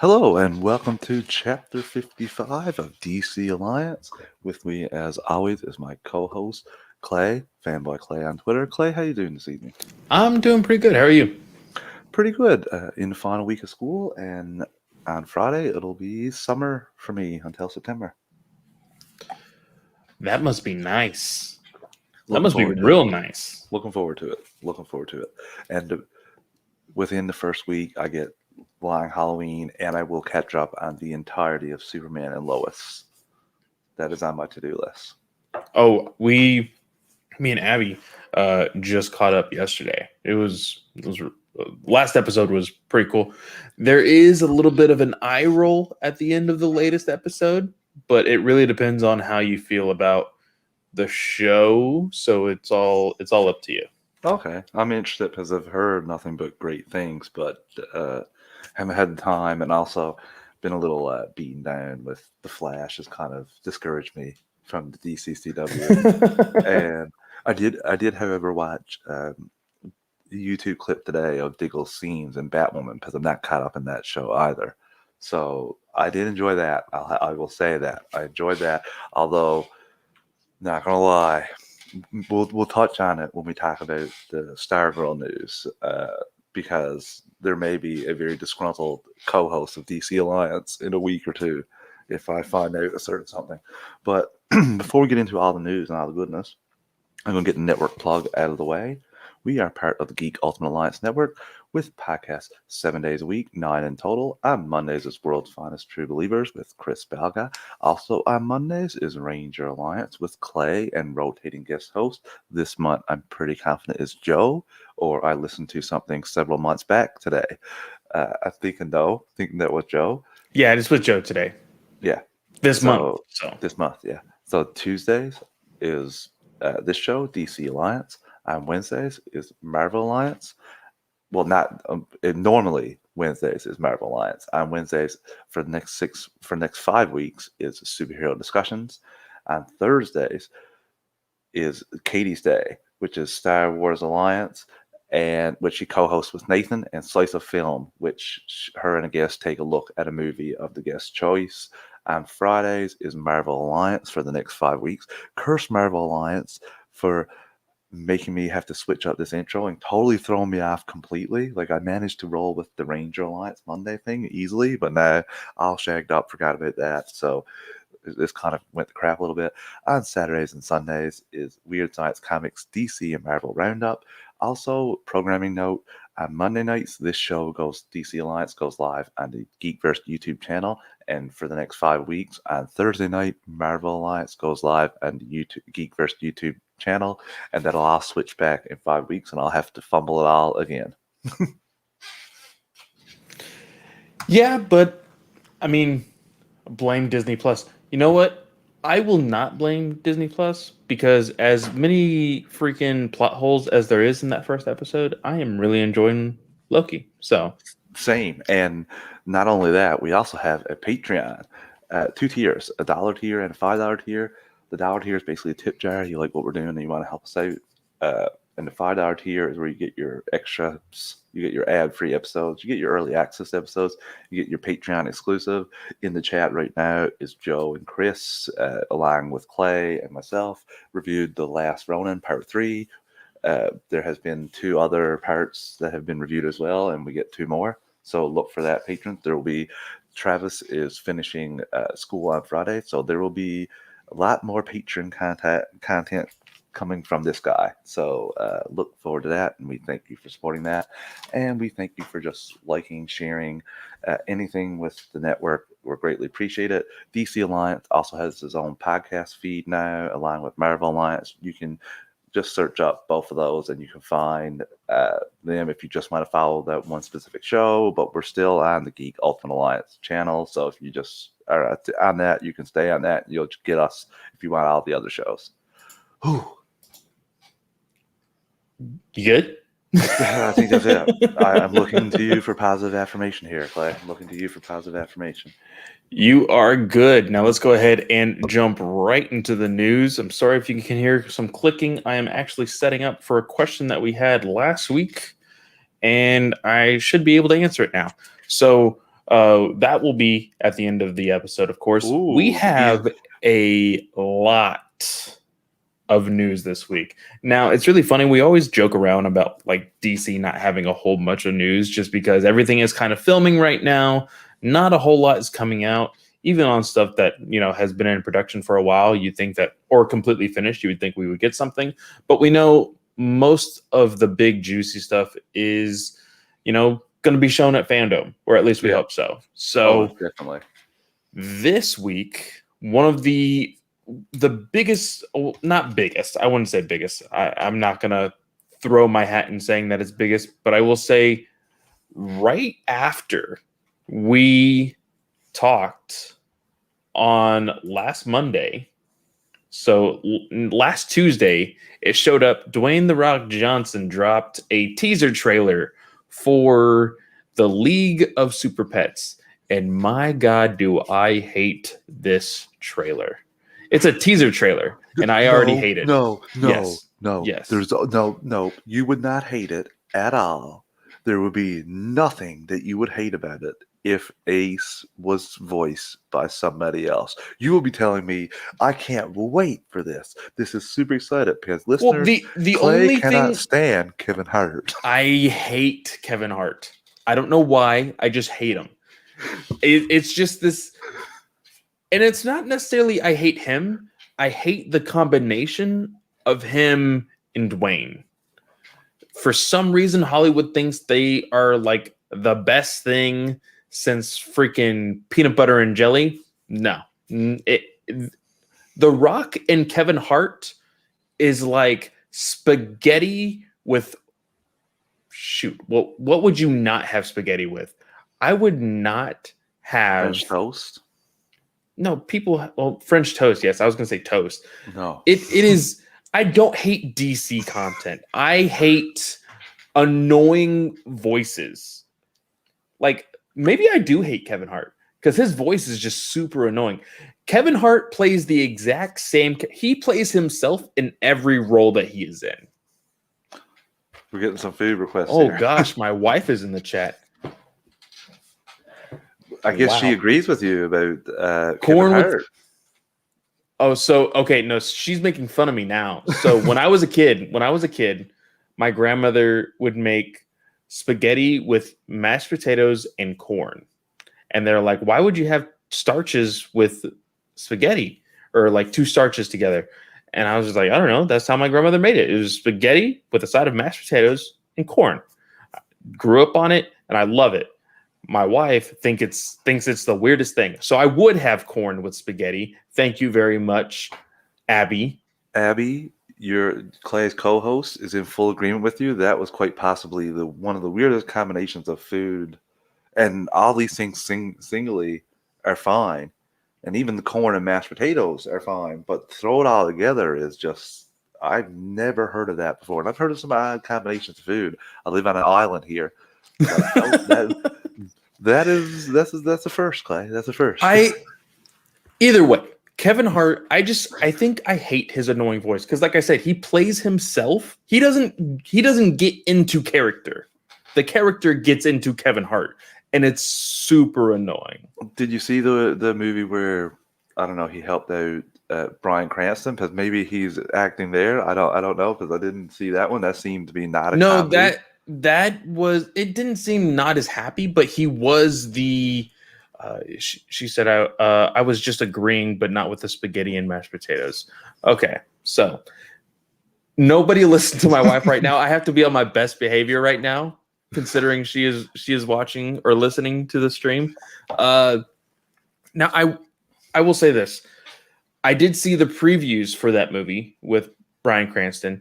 Hello and welcome to Chapter 55 of DC Alliance. With me, as always, is my co-host Clay, Fanboy Clay on Twitter. Clay, how you doing this evening? I'm doing pretty good. How are you? Pretty good. In the final week of school, and on Friday it'll be summer for me until September. That must be nice. That Looking must be forward to it. real nice. Looking forward to it. Looking forward to it. And within the first week, I get Long Halloween, and I will catch up on the entirety of Superman and Lois. That is on my to-do list. Oh, me and Abby, just caught up yesterday. It was last episode was pretty cool. There is a little bit of an eye roll at the end of the latest episode, but it really depends on how you feel about the show. So it's all up to you. Okay, I'm interested because I've heard nothing but great things, but haven't had the time, and also been a little beaten down with the Flash. Has kind of discouraged me from the DCCW, and I did, however, watch the YouTube clip today of Diggle's scenes in Batwoman because I'm not caught up in that show either. So I did enjoy that. I will say that I enjoyed that, although not gonna lie, we'll touch on it when we talk about the Stargirl news, because there may be a very disgruntled co-host of DC Alliance in a week or two if I find out a certain something. But before we get into all the news and all the goodness, I'm going to get the network plug out of the way. We are part of the Geek Ultimate Alliance Network with podcasts 7 days a week, 9 in total. On Mondays is World's Finest True Believers with Chris Balga. Also on Mondays is Ranger Alliance with Clay and rotating guest host. This month I'm pretty confident is Joe, or I listened to something several months back today. I'm thinking that was Joe. Yeah, it's with Joe today. Yeah. This month. So So this month, yeah. So Tuesdays is this show, DC Alliance. On Wednesdays is Marvel Alliance. Well, not normally Wednesdays is Marvel Alliance. On Wednesdays for the next 5 weeks is superhero discussions. On Thursdays is Katie's Day, which is Star Wars Alliance, and which she co-hosts with Nathan, and Slice of Film, which her and a guest take a look at a movie of the guest's choice. On Fridays is Marvel Alliance for the next 5 weeks. Curse Marvel Alliance for making me have to switch up this intro and totally throwing me off completely. Like I managed to roll with the Ranger Alliance Monday thing easily, but now all shagged up, forgot about that. So this kind of went to crap a little bit. On Saturdays and Sundays is Weird Science Comics DC and Marvel Roundup. Also, programming note, on Monday nights, this show goes, DC Alliance goes live on the Geekverse YouTube channel. And for the next 5 weeks, on Thursday night, Marvel Alliance goes live on the Geekverse YouTube channel. And that'll all switch back in 5 weeks, and I'll have to fumble it all again. yeah, but I mean, blame Disney Plus. You know what? I will not blame Disney Plus because as many freaking plot holes as there is in that first episode, I am really enjoying Loki. So Same. And not only that, we also have a Patreon, 2 tiers, a $1 tier and a $5 tier. The $1 tier is basically a tip jar. You like what we're doing and you want to help us out. And the $5 tier is where you get your extras, you get your ad-free episodes, you get your early access episodes, you get your Patreon exclusive. In the chat right now is Joe and Chris, along with Clay and myself, reviewed The Last Ronin Part 3. There has been 2 other parts that have been reviewed as well, and we get 2 more. So look for that, patrons. There will be, Travis is finishing school on Friday, so there will be a lot more Patreon content coming from this guy. So look forward to that, and we thank you for supporting that. And we thank you for just liking, sharing anything with the network. We're greatly appreciate it. DC Alliance also has its own podcast feed now, along with Marvel Alliance. You can just search up both of those and you can find them if you just want to follow that one specific show. But we're still on the Geek Ultimate Alliance channel. So if you just are on that, you can stay on that. You'll get us if you want all the other shows. Whew. you good? I think that's it. I'm looking to you for positive affirmation here, Clay. I'm looking to you for positive affirmation. You are good. Now let's go ahead and jump right into the news. I'm sorry if you can hear some clicking. I am actually setting up for a question that we had last week, and I should be able to answer it now. So That will be at the end of the episode, of course. We Ooh, have a lot of news this week. Now, it's really funny. We always joke around about like DC not having a whole bunch of news just because everything is kind of filming right now. Not a whole lot is coming out, even on stuff that, has been in production for a while. You think that, or completely finished, you would think we would get something. But we know most of the big juicy stuff is, going to be shown at Fandom, or at least we hope so. So definitely. This week, one of the biggest, not biggest, I wouldn't say biggest. I'm not going to throw my hat in saying that it's biggest, but I will say right after we talked on last Monday, so last Tuesday, it showed up. Dwayne "The Rock" Johnson dropped a teaser trailer for the League of Super Pets. And my God, do I hate this trailer. It's a teaser trailer, and I already hate it. No. Yes. There's no. You would not hate it at all. There would be nothing that you would hate about it if Ace was voiced by somebody else. You will be telling me, I can't wait for this. This is super excited because listeners, the Clay only cannot thing stand Kevin Hart. I hate Kevin Hart. I don't know why. I just hate him. It's just this, and it's not necessarily I hate him. I hate the combination of him and Dwayne. For some reason, Hollywood thinks they are like the best thing since freaking peanut butter and jelly. No. The Rock and Kevin Hart is like spaghetti with, shoot, what would you not have spaghetti with? I would not have French toast. No, French toast. Yes, I was going to say toast. No, it is. I don't hate DC content. I hate annoying voices. Like maybe I do hate Kevin Hart because his voice is just super annoying. Kevin Hart plays the exact same. He plays himself in every role that he is in. We're getting some food requests. Oh here. gosh, my wife is in the chat. I guess Wow. she agrees with you about Corn Kevin with- Hart. Oh, so okay, no, she's making fun of me now. So when I was a kid, my grandmother would make spaghetti with mashed potatoes and corn. And they're like, why would you have starches with spaghetti or like two starches together? And I was just like, I don't know. That's how my grandmother made it. It was spaghetti with a side of mashed potatoes and corn. I grew up on it and I love it. My wife thinks it's the weirdest thing. So I would have corn with spaghetti. Thank you very much, Abby. Abby, your Clay's co-host, is in full agreement with you. That was quite possibly one of the weirdest combinations of food, and all these things singly are fine, and even the corn and mashed potatoes are fine. But throw it all together is just, I've never heard of that before, and I've heard of some odd combinations of food. I live on an island here. That's a first, Clay. That's a first. Either way, Kevin Hart, I think I hate his annoying voice because, like I said, he plays himself. He doesn't get into character. The character gets into Kevin Hart, and it's super annoying. Did you see the movie where, I don't know, he helped out Bryan Cranston? Because maybe he's acting there. I don't know, because I didn't see that one. That seemed to be not a comedy. That was, it didn't seem not as happy, but he was the she said I was just agreeing, but not with the spaghetti and mashed potatoes. Okay, so nobody listen to my wife right now. I have to be on my best behavior right now, considering she is watching or listening to the stream. Now I will say this. I did see the previews for that movie with Bryan Cranston.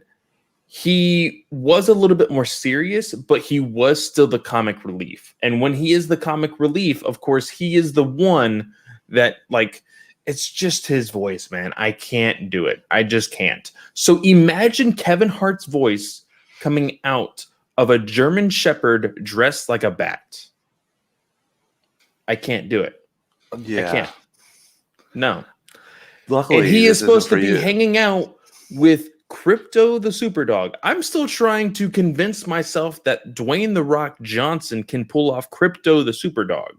He was a little bit more serious, but he was still the comic relief. And when he is the comic relief, of course, he is the one that, like, it's just his voice, man. I can't do it. I just can't. So imagine Kevin Hart's voice coming out of a German Shepherd dressed like a bat. I can't do it. Yeah. I can't. No. Luckily, and he is this isn't supposed to for be you. hanging out with Crypto the Superdog. I'm still trying to convince myself that Dwayne "The Rock" Johnson can pull off Crypto the Superdog.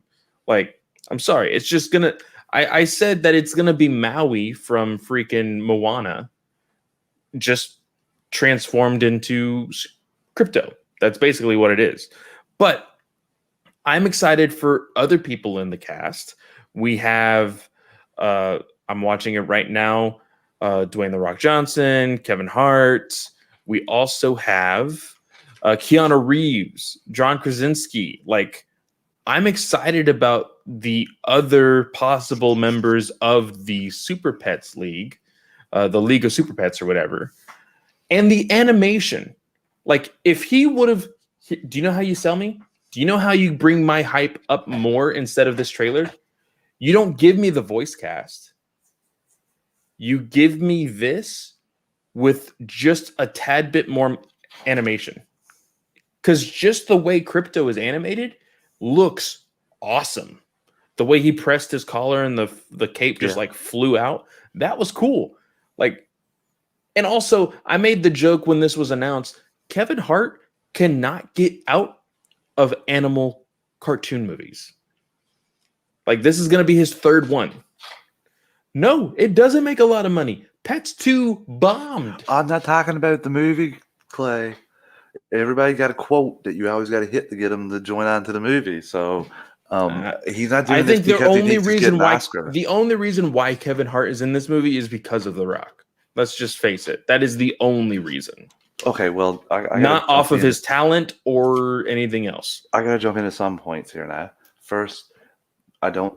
Like, I'm sorry, it's just gonna. I said that it's gonna be Maui from freaking Moana, just transformed into crypto. That's basically what it is. But I'm excited for other people in the cast. We have, I'm watching it right now. Dwayne the Rock Johnson, Kevin Hart. We also have Keanu Reeves, John Krasinski. Like, I'm excited about the other possible members of the Super Pets League, the League of Super Pets or whatever, and the animation. Like, if he would have, do you know how you sell me? Do you know how you bring my hype up more instead of this trailer? You don't give me the voice cast. You give me this with just a tad bit more animation. Because just the way Crypto is animated looks awesome. The way he pressed his collar and the cape just like flew out, that was cool. Like, and also I made the joke when this was announced, Kevin Hart cannot get out of animal cartoon movies. Like, this is going to be his third one. No, it doesn't make a lot of money. Pets 2 bombed. I'm not talking about the movie, Clay. Everybody got a quote that you always got to hit to get them to join on to the movie. So he's not doing I this think the because he only thinks he's getting reason an why Oscar. the only reason why Kevin Hart is in this movie is because of The Rock. Let's just face it. That is the only reason. Okay, well, I Not off of his talent or anything else. I gotta jump into some points here now. First,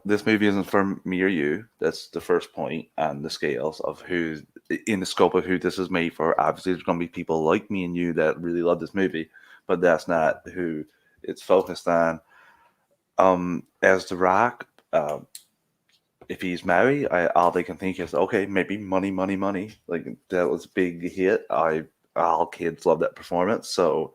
this movie isn't for me or you. That's the first point on the scales of who's in the scope of who this is made for. Obviously, there's gonna be people like me and you that really love this movie, but that's not who it's focused on. As The Rock, if he's married, all they can think is, okay, maybe money, money, money. Like, that was a big hit. All kids love that performance. So,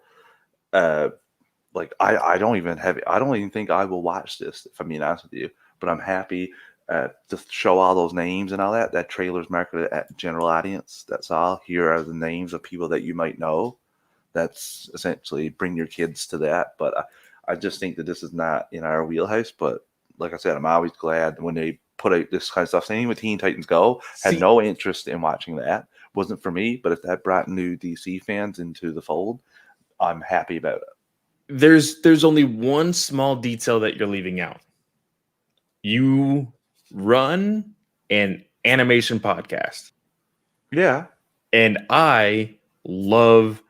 like, I don't even think I will watch this, if I'm being honest with you. But I'm happy to show all those names and all that. That trailer's marketed at general audience. That's all. Here are the names of people that you might know. That's essentially bring your kids to that. But I just think that this is not in our wheelhouse. But like I said, I'm always glad when they put out this kind of stuff. Same with Teen Titans Go. Had no interest in watching that. Wasn't for me. But if that brought new DC fans into the fold, I'm happy about it. There's only one small detail that you're leaving out. You run an animation podcast. Yeah. And I love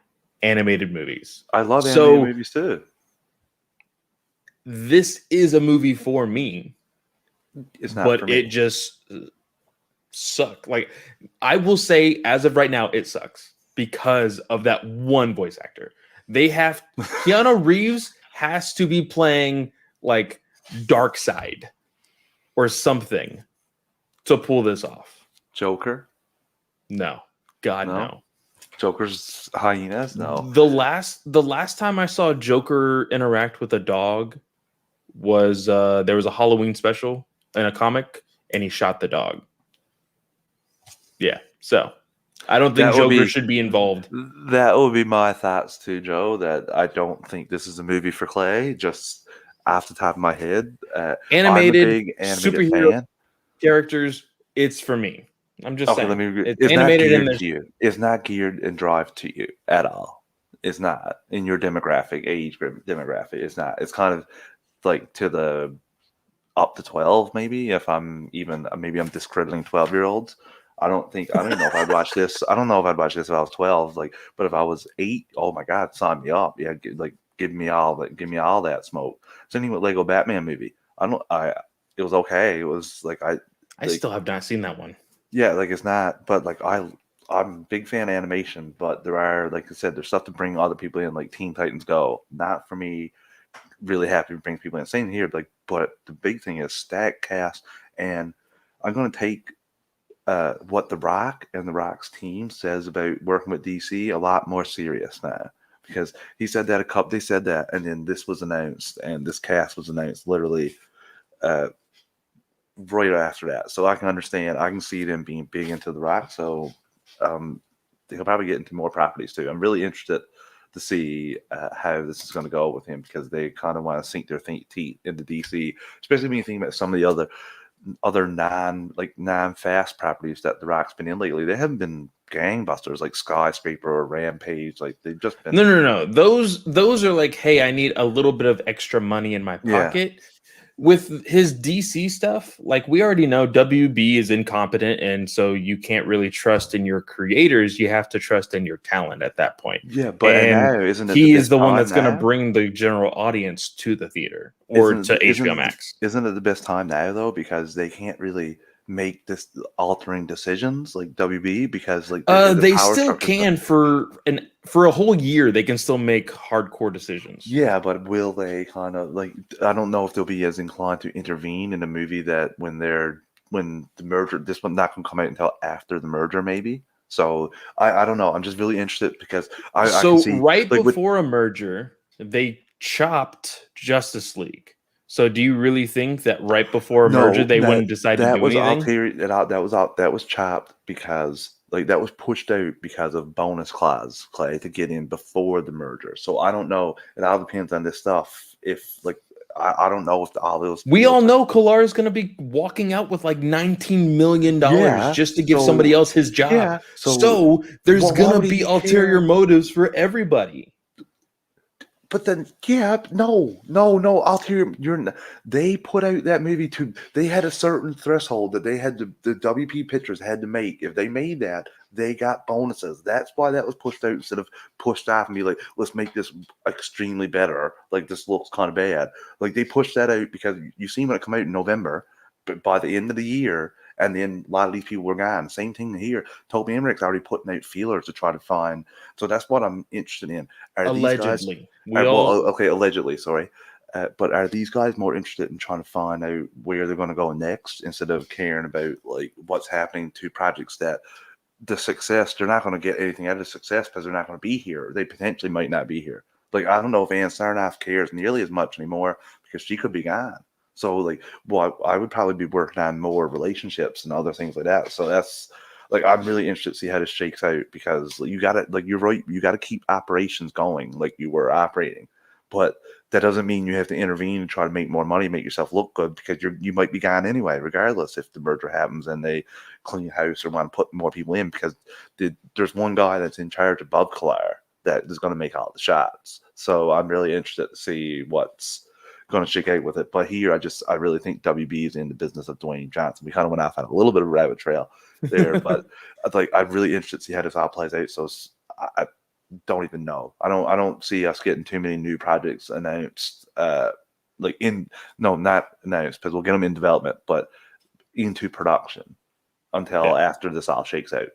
animated movies. I love animated movies too. This is a movie for me. It's not, but for me. It just sucked. Like, I will say, as of right now, it sucks because of that one voice actor. Keanu Reeves has to be playing like Darkseid or something to pull this off. Joker? No. God, no. Joker's hyenas? No. The last time I saw Joker interact with a dog was there was a Halloween special in a comic, and he shot the dog. Yeah, so I don't think Joker should be involved. That would be my thoughts too, Joe. That I don't think this is a movie for Clay. Just off the top of my head, animated, I'm a big animated superhero fan. Characters, it's for me. I'm just saying. It's animated not geared to you. It's not geared and drive to you at all. It's not in your age demographic. It's not. It's kind of like to the up to 12, maybe. If I'm discrediting 12-year-olds. I don't know if I'd watch this. I don't know if I'd watch this if I was 12. Like, but if I was 8, oh my God, sign me up. Yeah, give me all that smoke. Same thing with Lego Batman movie. It was okay. It was like I still have not seen that one. Yeah, like it's not, but like I'm a big fan of animation, but there are, like I said, there's stuff to bring other people in, like Teen Titans Go. Not for me. Really happy to bring people in. Same here, like, but the big thing is stack cast, and I'm going to take what The Rock and The Rock's team says about working with DC a lot more serious now, because they said that, and then this was announced, and this cast was announced literally right after that. So I can see them being big into The Rock. So they'll probably get into more properties too. I'm really interested to see how this is going to go with him because they kind of want to sink their teeth into DC, especially when you think about some of the other non-fast properties that The Rock's been in lately. They haven't been gangbusters like Skyscraper or Rampage. Like they've just been No. Those are like, hey, I need a little bit of extra money in my Yeah. pocket. With his DC stuff, like we already know, WB is incompetent, and so you can't really trust in your creators. You have to trust in your talent at that point. Yeah, but And now isn't it he the is best the one time that's going to now? bring the general audience to the theater or to HBO Max. Isn't it the best time now though? Because they can't really make this altering decisions like WB because like the They power still structure. can for a whole year. They can still make hardcore decisions. Yeah, but will they kind of like? I don't know if they'll be as inclined to intervene in a movie that when the merger, this one's not going to come out until after the merger, maybe. So I don't know. I'm just really interested because I can see right like with before a merger, they chopped Justice League. So do you really think that right before a merger they wouldn't decide to that do was anything? ulterior. That was chopped because like that was pushed out because of bonus clause Clay to get in before the merger. So I don't know. It all depends on this stuff. If like I don't know if all those We deals all are- know Kalar is going to be walking out with like $19 million Yeah, just to give so- somebody else his job. yeah, So, so there's why going to would be he ulterior care? motives for everybody. But then, no, ulterior. They put out that movie they had a certain threshold that they had the WP pictures had to make. If they made that, they got bonuses. That's why that was pushed out instead of pushed off and be like, let's make this extremely better. Like this looks kind of bad. Like they pushed that out because you seen when it come out in November, but by the end of the year, and then a lot of these people were gone. Same thing here. Toby Emmerich's already putting out feelers to try to find. So that's what I'm interested in. Are these guys? Allegedly. Okay, allegedly, sorry. But are these guys more interested in trying to find out where they're going to go next instead of caring about like what's happening to projects that the success they're not going to get anything out of the success because they're not going to be here. They potentially might not be here. Like I don't know if Ann Sarnoff cares nearly as much anymore because she could be gone. So like, well, I would probably be working on more relationships and other things like that. So that's like I'm really interested to see how this shakes out because you got to like you're right, you got to keep operations going like you were operating, but that doesn't mean you have to intervene and try to make more money, make yourself look good because you might be gone anyway, regardless if the merger happens and they clean house or want to put more people in because there's one guy that's in charge of Bob Kalar that is going to make all the shots. So I'm really interested to see what's going to shake out with it. But here, I really think WB is in the business of Dwayne Johnson. We kind of went off on a little bit of a rabbit trail there, but I'm really interested to see how this all plays out. So I don't even know. I don't see us getting too many new projects announced. Not announced because we'll get them in development, but into production until after this all shakes out.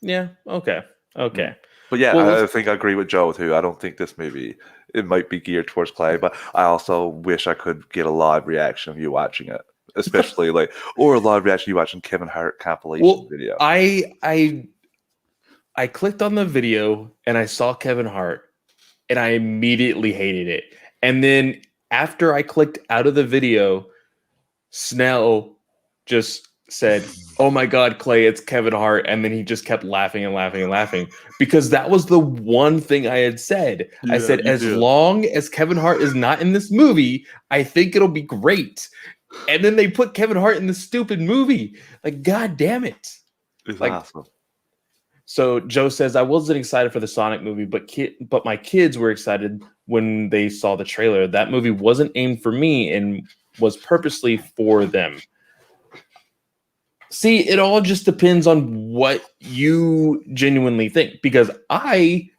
Yeah. Okay. But yeah, Well, I think I agree with Joe too. I don't think this movie it might be geared towards Clay, but I also wish I could get a live reaction of you watching it, especially or a live reaction of you watching Kevin Hart compilation video. I clicked on the video and I saw Kevin Hart and I immediately hated it. And then after I clicked out of the video, Snell just said, "Oh my God, Clay, it's Kevin Hart." And then he just kept laughing and laughing and laughing because that was the one thing I had said. I said, as long as Kevin Hart is not in this movie, I think it'll be great. And then they put Kevin Hart in the stupid movie. Like, God damn it. It's like, awesome. So Joe says, I wasn't excited for the Sonic movie, but my kids were excited when they saw the trailer. That movie wasn't aimed for me and was purposely for them. See, it all just depends on what you genuinely think. Because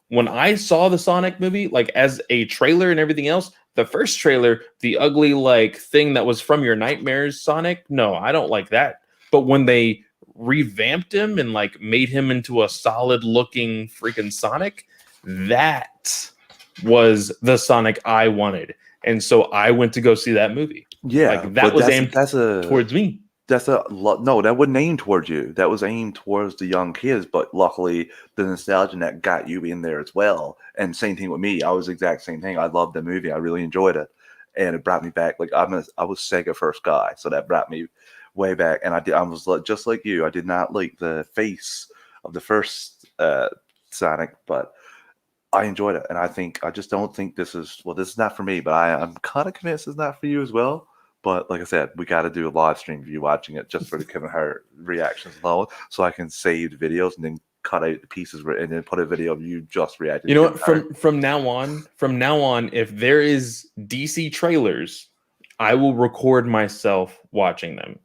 when I saw the Sonic movie, like as a trailer and everything else, the first trailer, the ugly like thing that was from your nightmares, Sonic, no, I don't like that. But when they revamped him and like made him into a solid looking freaking Sonic, that was the Sonic I wanted. And so I went to go see that movie. Yeah, like that was aimed towards me. No, that wasn't aimed towards you. That was aimed towards the young kids. But luckily, the nostalgia net got you in there as well. And same thing with me. I was the exact same thing. I loved the movie. I really enjoyed it, and it brought me back. Like I was Sega first guy, so that brought me way back. And I was just like you. I did not like the face of the first Sonic, but I enjoyed it, and I just don't think this is not for me, but I'm kind of convinced it's not for you as well. But like I said, we got to do a live stream of you watching it just for the Kevin Hart reactions alone, so I can save the videos and then cut out the pieces and then put a video of you just reacting. You to know Kevin what? Hart. From now on, if there is DC trailers, I will record myself watching them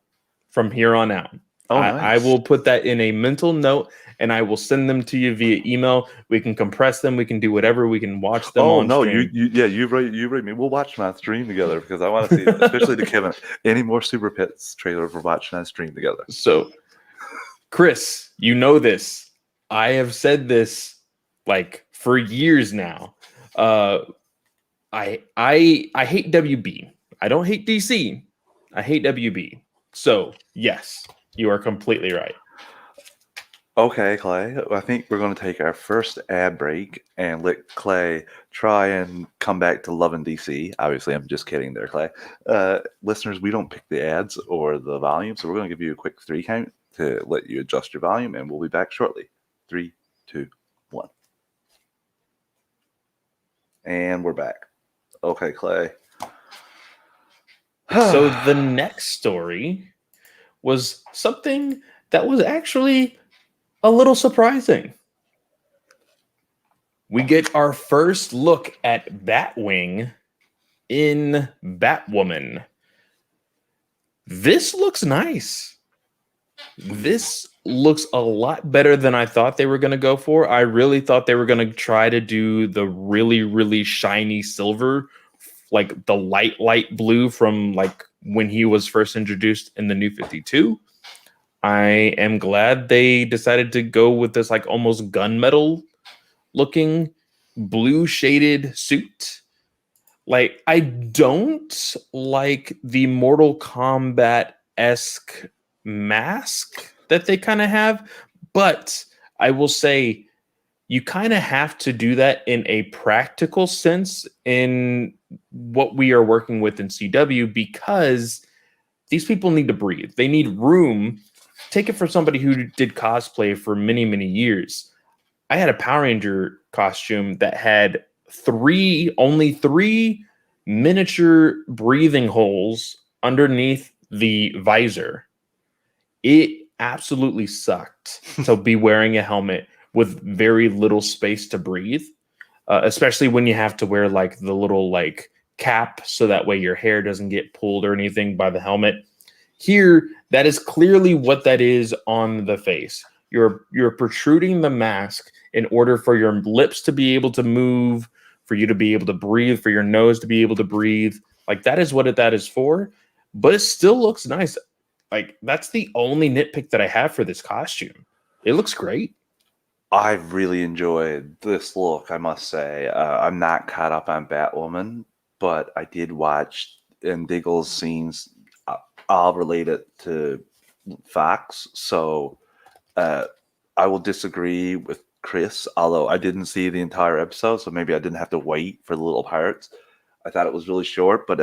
from here on out. Oh, I nice. will put that in a mental note and I will send them to you via email. We can compress them. We can do whatever. We can watch them Oh on no, stream. you rate me. We'll watch my stream together because I want to see, especially the Kevin. Any more Super Pets trailers we're watching on stream together. So, Chris, you know this. I have said this like for years now. I hate WB. I don't hate DC. I hate WB. So yes, you are completely right. Okay, Clay. I think we're going to take our first ad break and let Clay try and come back to loving DC. Obviously, I'm just kidding there, Clay. Listeners, we don't pick the ads or the volume, so we're going to give you a quick 3 count to let you adjust your volume, and we'll be back shortly. 3, 2, 1. And we're back. Okay, Clay. So the next story was something that was actually a little surprising. We get our first look at Batwing in Batwoman. This looks nice. This looks a lot better than I thought they were going to go for. I really thought they were going to try to do the really, really shiny silver, like the light blue from like when he was first introduced in the New 52. I am glad they decided to go with this like almost gunmetal looking blue shaded suit. Like, I don't like the Mortal Kombat-esque mask that they kind of have, but I will say you kind of have to do that in a practical sense in what we are working with in CW because these people need to breathe. They need room. Take it for somebody who did cosplay for many, many years. I had a Power Ranger costume that had only three miniature breathing holes underneath the visor. It absolutely sucked to be wearing a helmet with very little space to breathe, especially when you have to wear like the little like cap so that way your hair doesn't get pulled or anything by the helmet. Here, that is clearly what that is on the face. You're protruding the mask in order for your lips to be able to move, for you to be able to breathe, for your nose to be able to breathe. Like that is what that is for. But it still looks nice. Like that's the only nitpick that I have for this costume. It looks great. I really enjoyed this look, I must say. I'm not caught up on Batwoman, but I did watch in Diggle's scenes all related to Fox. So I will disagree with Chris, although I didn't see the entire episode, so maybe I didn't have to wait for the little parts. I thought it was really short, but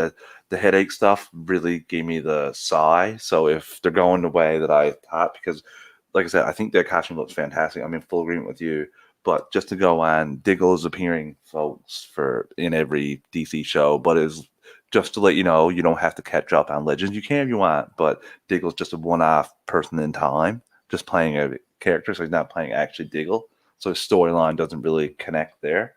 the headache stuff really gave me the sigh. So if they're going the way that I thought, because like I said, I think their costume looks fantastic. I'm in full agreement with you. But just to go on, Diggle is appearing, folks, in every DC show, but is just to let you know, you don't have to catch up on Legends. You can if you want, but Diggle's just a one-off person in time, just playing a character, so he's not playing actually Diggle. So his storyline doesn't really connect there.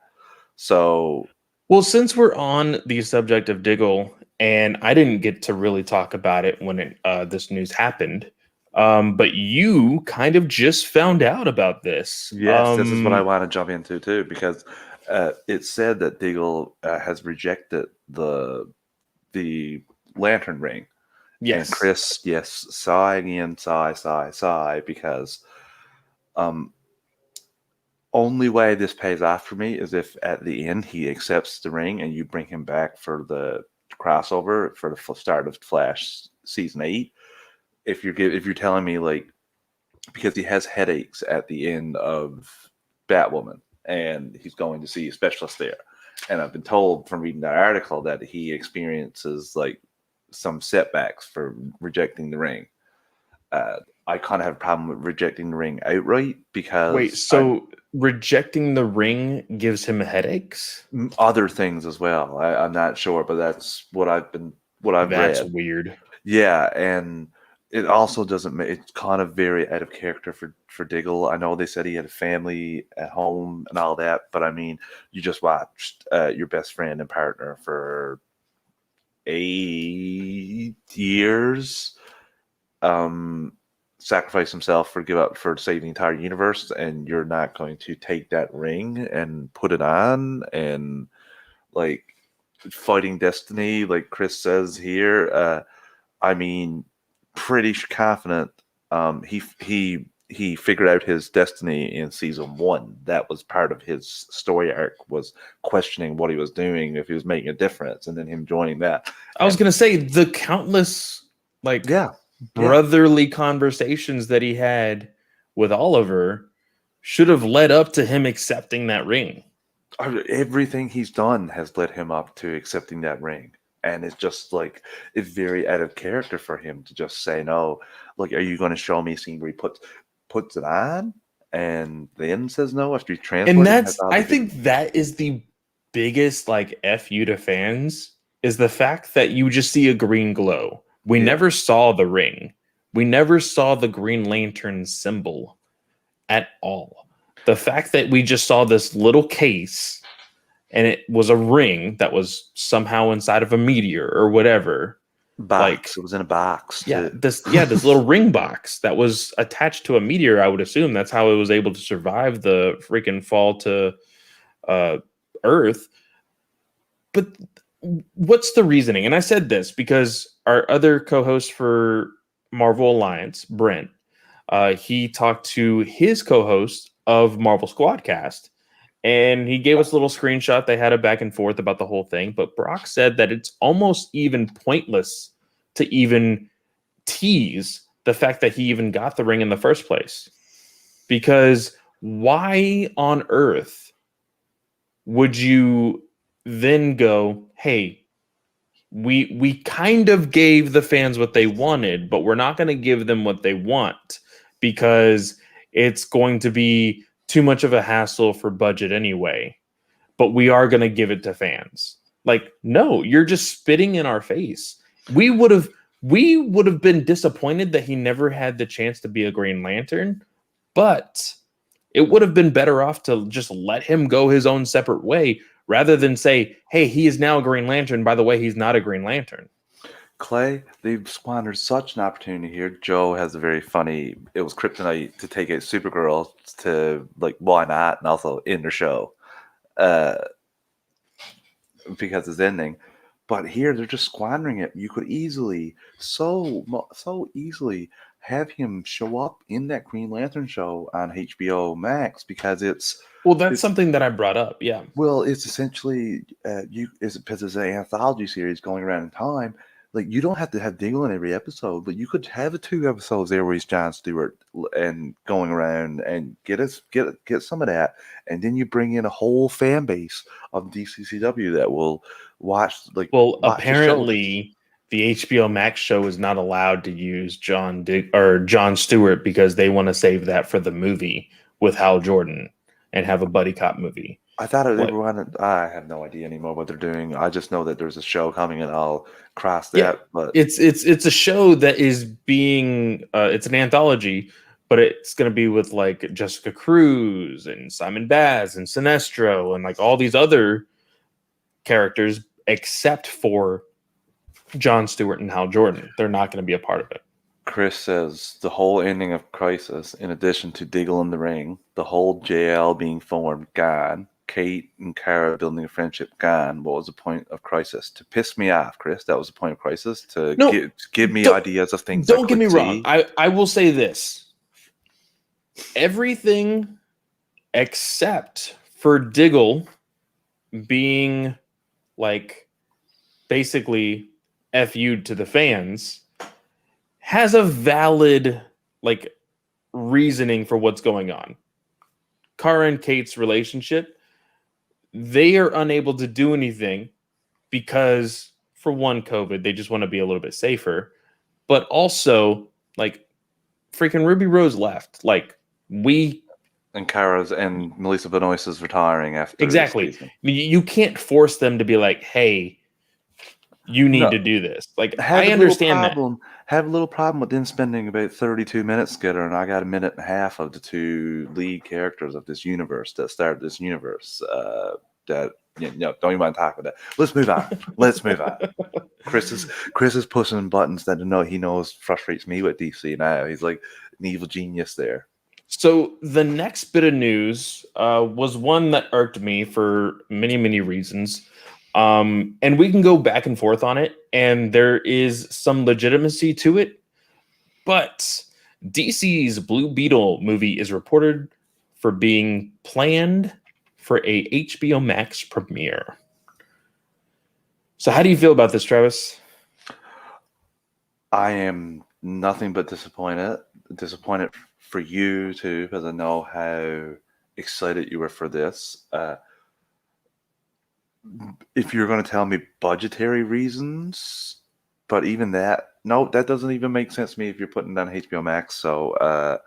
So, well, since we're on the subject of Diggle, and I didn't get to really talk about it when this news happened, but you kind of just found out about this. yes, this is what I want to jump into too, because it said that Diggle has rejected the lantern ring. Yes. And Chris, yes, sigh again, sigh, because only way this pays off for me is if at the end he accepts the ring and you bring him back for the crossover for the start of Flash season 8. If you're telling me like, because he has headaches at the end of Batwoman and he's going to see a specialist there, and I've been told from reading that article that he experiences like some setbacks for rejecting the ring. I kind of have a problem with rejecting the ring outright Wait, because so rejecting the ring gives him headaches? other things as well. I'm not sure, but that's what I've That's read. weird. Yeah, and it also doesn't make it's kind of very out of character for Diggle. I know they said he had a family at home and all that, but I mean, you just watched your best friend and partner for 8 years um sacrifice himself for give up for save the entire universe, and you're not going to take that ring and put it on and like fighting destiny like Chris says here. I mean, pretty confident. He figured out his destiny in season one. That was part of his story arc, was questioning what he was doing, if he was making a difference, and then him joining that. I was And gonna say the countless like yeah, yeah, brotherly conversations that he had with Oliver should have led up to him accepting that ring. everything he's done has led him up to accepting that ring. And it's just like it's very out of character for him to just say no. Like, are you going to show me a scene where he puts it on and then says no after he And transported and has that's all I the big think that is the biggest like F you to fans is the fact that you just see a green glow. We yeah. never saw the ring. We never saw the Green Lantern symbol at all. The fact that we just saw this little case and it was a ring that was somehow inside of a meteor or whatever. Like, Box. It was in a box yeah, too. this little ring box that was attached to a meteor, I would assume that's how it was able to survive the freaking fall to uh Earth. But what's the reasoning? And I said this because our other co-host for Marvel Alliance, Brent, he talked to his co-host of Marvel Squadcast, and he gave us a little screenshot. They had a back and forth about the whole thing, but Brock said that it's almost even pointless to even tease the fact that he even got the ring in the first place. Because why on earth would you then go, hey, we kind of gave the fans what they wanted, but we're not going to give them what they want because it's going to be too much of a hassle for budget anyway. But we are going to give it to fans. Like, no, you're just spitting in our face. We would have been disappointed that he never had the chance to be a Green Lantern, but it would have been better off to just let him go his own separate way rather than say, hey, he is now a Green Lantern. By the way, he's not a Green Lantern. Clay, they've squandered such an opportunity here. Joe has a very funny. It was kryptonite to take out Supergirl to like why not, and also end her show, uh, because it's ending. But here they're just squandering it. You could easily, so easily, have him show up in that Green Lantern show on HBO Max because Well, that's it's something that I brought up. Yeah. well, it's essentially because it's an anthology series going around in time. Like, you don't have to have Dingle in every episode, but you could have the 2 episodes there where he's John Stewart and going around and get some of that, and then you bring in a whole fan base of DCCW that will Well, watch the show. apparently the HBO Max show is not allowed to use John Stewart because they want to save that for the movie with Hal Jordan and have a buddy cop movie. I thought they What? were on. I have no idea anymore what they're doing. I just know that there's a show coming, and I'll cross Yeah, that. But it's a show that is being it's an anthology, but it's going to be with like Jessica Cruz and Simon Baz and Sinestro and like all these other characters, except for John Stewart and Hal Jordan. They're not going to be a part of it. Chris says the whole ending of Crisis, in addition to Diggle in the ring, the whole JL being formed, gone. Kate and Kara building a friendship, gone. What was the point of Crisis? To piss me off, Chris. That was the point of Crisis. To No, give me don't- ideas of things. Don't I get me could wrong. see. I will say this. Everything except for Diggle being like basically FU'd to the fans has a valid like reasoning for what's going on. Kara and Kate's relationship, they are unable to do anything because for one, COVID, they just want to be a little bit safer. But also, like, freaking Ruby Rose left. Like we And Kara's and Melissa Benoist is retiring after exactly. this season. You can't force them to be like, hey, you need No, to do this. Like have I a little understand that. problem. Have a little problem with them spending about 32 minutes together, and I got a minute and a half of the two lead characters of this universe that started this universe. That don't even want to talk about that. Let's move on. Let's move on. Chris is pushing buttons that he knows frustrates me with DC now. He's like an evil genius there. So the next bit of news was one that irked me for many, many reasons. And we can go back and forth on it, and there is some legitimacy to it. But DC's Blue Beetle movie is reported for being planned for a HBO Max premiere. So how do you feel about this, Travis? I am nothing but disappointed. Disappointed for you too, because I know how excited you were for this. If you're going to tell me budgetary reasons, but even that, no, that doesn't even make sense to me if you're putting down HBO Max. So,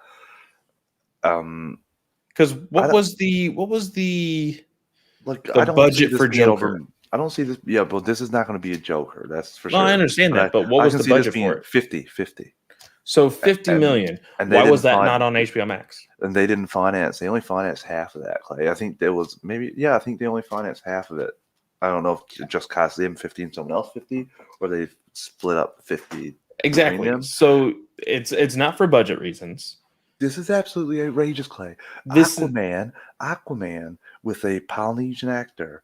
because what was the like the I don't see budget this for being Joker? I don't see this. Yeah, but this is not going to be a Joker. That's for No, sure. I understand that, but what I was can the see this budget being for it? 50. So 50 And- million. and they Why was didn't that not find- on HBO Max? And they didn't finance. They only financed half of that, Clay. I think there was maybe. Yeah, I think they only financed half of it. I don't know if it just cost them 50 and someone else 50, or they split up 50. Exactly. them. So it's not for budget reasons. This is absolutely outrageous, Clay. This is- Aquaman with a Polynesian actor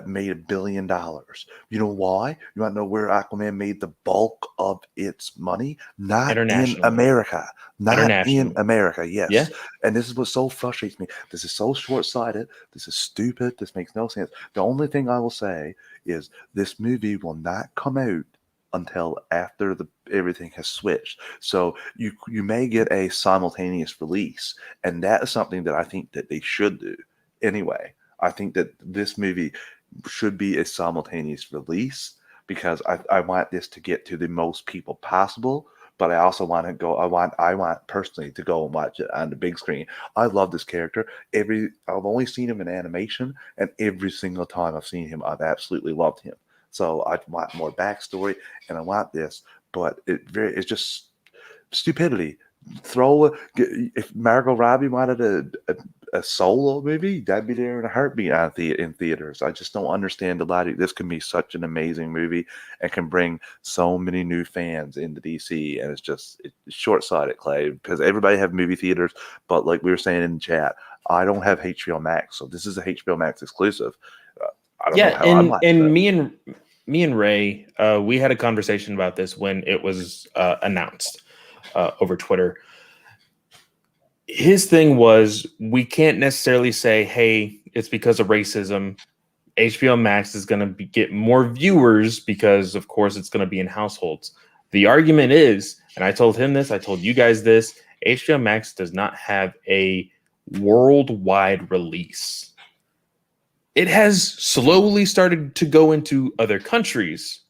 made $1 billion. You know why? You want to know where Aquaman made the bulk of its money? Not in Internationally. America. Not in Internationally. America, yes. Yeah. And this is what so frustrates me. This is so short-sighted. This is stupid. This makes no sense. The only thing I will say is this movie will not come out until after everything has switched. So you may get a simultaneous release, and that is something that I think that they should do anyway. I think that this movie should be a simultaneous release because I want this to get to the most people possible. But I also want to go. I want personally to go and watch it on the big screen. I love this character. I've only seen him in animation, and every single time I've seen him, I've absolutely loved him. So I want more backstory, and I want this. But it's just stupidity. If Margot Robbie wanted a solo movie, that'd be there in a heartbeat in theaters. I just don't understand the logic. This can be such an amazing movie and can bring so many new fans into DC, and it's short-sighted, Clay, because everybody have movie theaters, but like we were saying in the chat, I don't have HBO Max, so this is a HBO Max exclusive. I don't know how I'm watching and me and Ray, we had a conversation about this when it was announced over Twitter. His thing was, we can't necessarily say, hey, it's because of racism. HBO Max is going to get more viewers because, of course, it's going to be in households. The argument is, and I told him this, I told you guys this, HBO Max does not have a worldwide release. It has slowly started to go into other countries,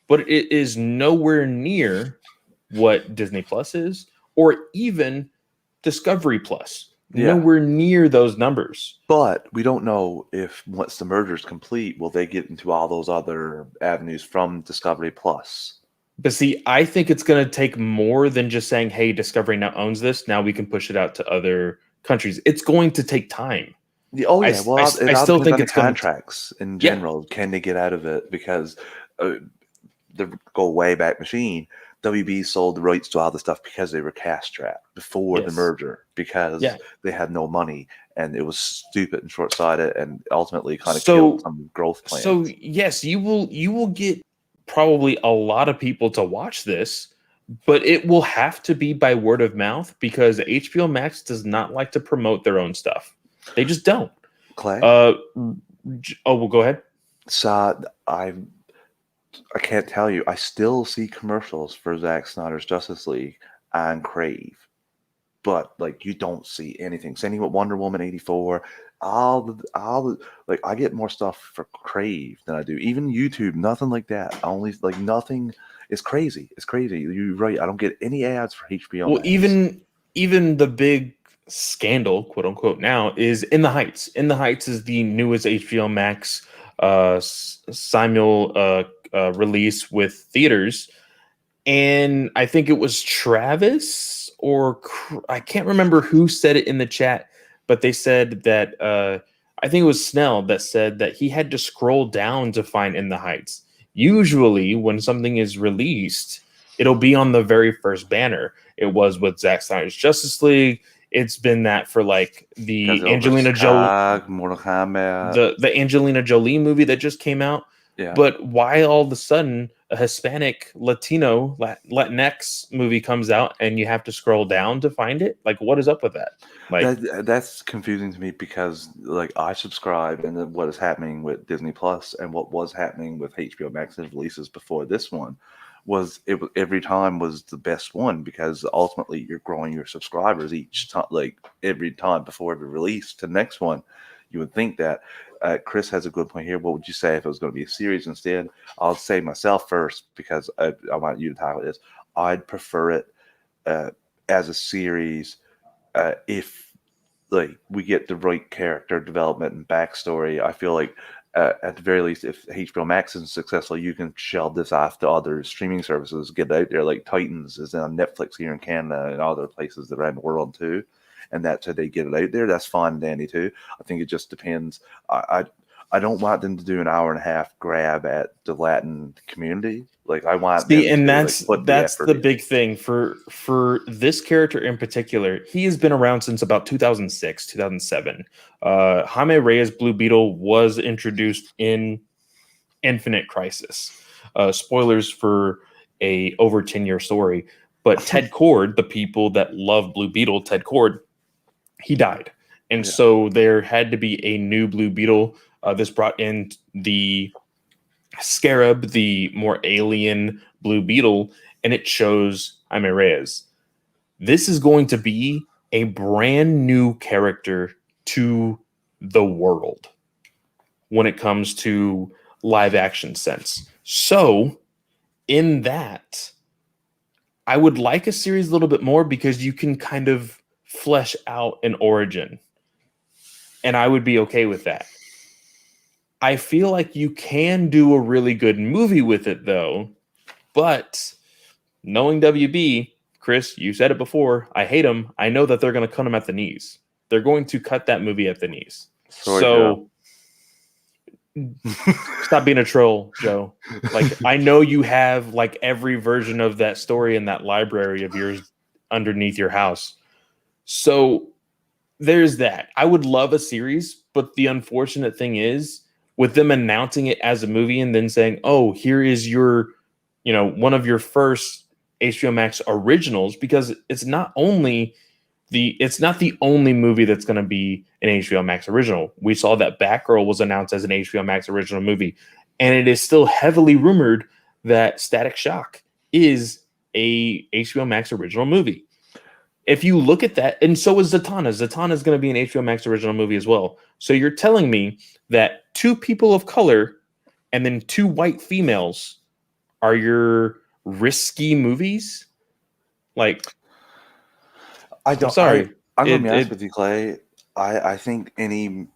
but it is nowhere near what Disney Plus is, or even Discovery Plus. Yeah. Nowhere near those numbers. But we don't know if once the merger is complete, will they get into all those other avenues from Discovery Plus? But see, I think it's going to take more than just saying, hey, Discovery now owns this. Now we can push it out to other countries. It's going to take time. Oh yeah, I still think it's contracts in general. Can they get out of it? Because the go way back machine, WB sold the rights to all the stuff because they were cash strapped before the merger because they had no money and it was stupid and short sighted and ultimately kind of killed some growth plans. So yes, you will get probably a lot of people to watch this, but it will have to be by word of mouth because HBO Max does not like to promote their own stuff. They just don't. Clay? Well, go ahead. So I can't tell you. I still see commercials for Zack Snyder's Justice League on Crave. but like you don't see anything. Same thing with Wonder Woman 84. All the like I get more stuff for Crave than I do. Even YouTube, nothing like that. I only like nothing. It's crazy. It's crazy. You're right. I don't get any ads for HBO Well, Max. even the big scandal, quote unquote, now is In the Heights. In the Heights is the newest HBO Max simul release with theaters, and I think it was Travis or I can't remember who said it in the chat, but they said that I think it was Snell that said that he had to scroll down to find In the Heights. Usually, when something is released, it'll be on the very first banner. It was with Zack Snyder's Justice League. It's been that for like the Godzilla vs. Kong, Mortal Kombat. the Angelina Jolie movie that just came out. Yeah. But why all of a sudden a Hispanic Latino Latinx movie comes out and you have to scroll down to find it? Like, what is up with that? Like, That's confusing to me because like I subscribe and then what is happening with Disney Plus and what was happening with HBO Max's releases before this one was every time was the best one because ultimately you're growing your subscribers each time, like every time before every release to the next one. You would think that. Chris has a good point here. What would you say if it was going to be a series instead? I'll say myself first because I want you to tackle this. I'd prefer it as a series if like we get the right character development and backstory. I feel like at the very least, if HBO Max isn't successful, you can shell this off to other streaming services, get it out there. Like Titans is on Netflix here in Canada and other places around the world too. And that's how they get it out there. That's fine, Danny, too. I think it just depends. I don't want them to do an hour and a half grab at the Latin community. Like I want them and to that's like, put that's effort the in. big thing for this character in particular. He has been around since about 2006, 2007. Jaime Reyes Blue Beetle was introduced in Infinite Crisis. Spoilers for a over 10-year story, but Ted Kord, the people that love Blue Beetle, Ted Kord, he died, and Yeah. so there had to be a new Blue Beetle. This brought in the Scarab, the more alien Blue Beetle, and it chose Jaime Reyes. This is going to be a brand new character to the world when it comes to live action sense. So, in that, I would like a series a little bit more because you can kind of flesh out an origin, and I would be okay with that. I feel like you can do a really good movie with it, though. But knowing WB, Chris, you said it before. I hate them. I know that they're going to cut them at the knees. They're going to cut that movie at the knees. Sorry, so stop being a troll, Joe. Like I know you have like every version of that story in that library of yours underneath your house. So there's that. I would love a series, but the unfortunate thing is with them announcing it as a movie and then saying, "Oh, here is your, one of your first HBO Max originals," because it's not the only movie that's going to be an HBO Max original. We saw that Batgirl was announced as an HBO Max original movie, and it is still heavily rumored that Static Shock is a HBO Max original movie. If you look at that, and so is Zatanna. Zatanna is going to be an HBO Max original movie as well. So you're telling me that two people of color and then two white females are your risky movies? Like, I don't. I'm sorry. I'm gonna be honest with you, Clay. I think any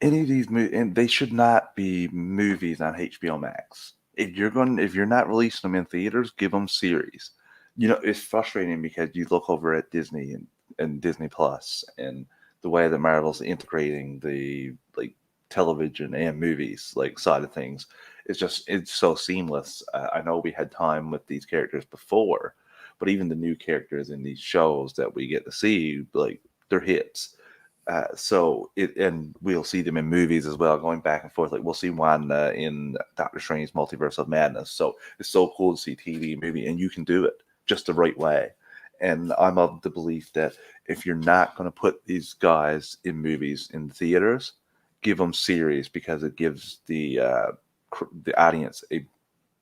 of these movies, and they should not be movies on HBO Max. If you're not releasing them in theaters, give them series. It's frustrating because you look over at Disney and Disney Plus and the way that Marvel's integrating the like television and movies like side of things. It's so seamless. I know we had time with these characters before, but even the new characters in these shows that we get to see, like they're hits. And we'll see them in movies as well, going back and forth. Like we'll see Wanda in Doctor Strange Multiverse of Madness. So it's so cool to see TV movie, and you can do it just the right way. And I'm of the belief that if you're not going to put these guys in movies in theaters, give them series because it gives the audience a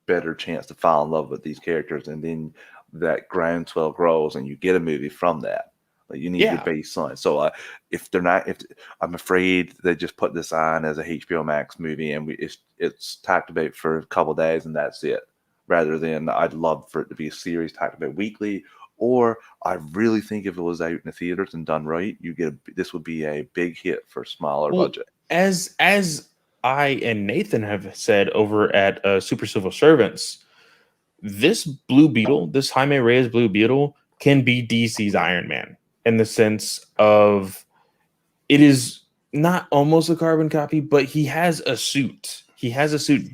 better chance to fall in love with these characters. And then that groundswell grows and you get a movie from that. Like you need your Yeah. baseline. So if they're not, if I'm afraid they just put this on as a HBO Max movie and it's talked about for a couple days and that's it. Rather than I'd love for it to be a series talked about weekly. Or I really think if it was out in the theaters and done right, this would be a big hit for smaller Well, budget. as I and Nathan have said over at Super Civil Servants, this Blue Beetle, this Jaime Reyes Blue Beetle, can be DC's Iron Man in the sense of it is not almost a carbon copy, but he has a suit. He has a suit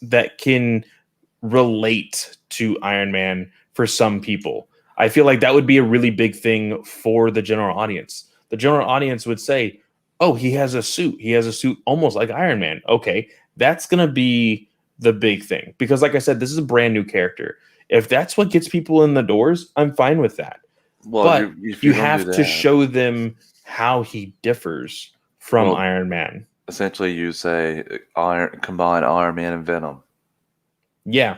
that can relate to Iron Man for some people. I feel like that would be a really big thing for the general audience. The general audience would say, "Oh, he has a suit. He has a suit almost like Iron Man." Okay, that's going to be the big thing because like I said, this is a brand new character. If that's what gets people in the doors, I'm fine with that. Well, But if you you're gonna do have to that, show them how he differs from well, Iron Man. essentially you say combine Iron Man and Venom. Yeah,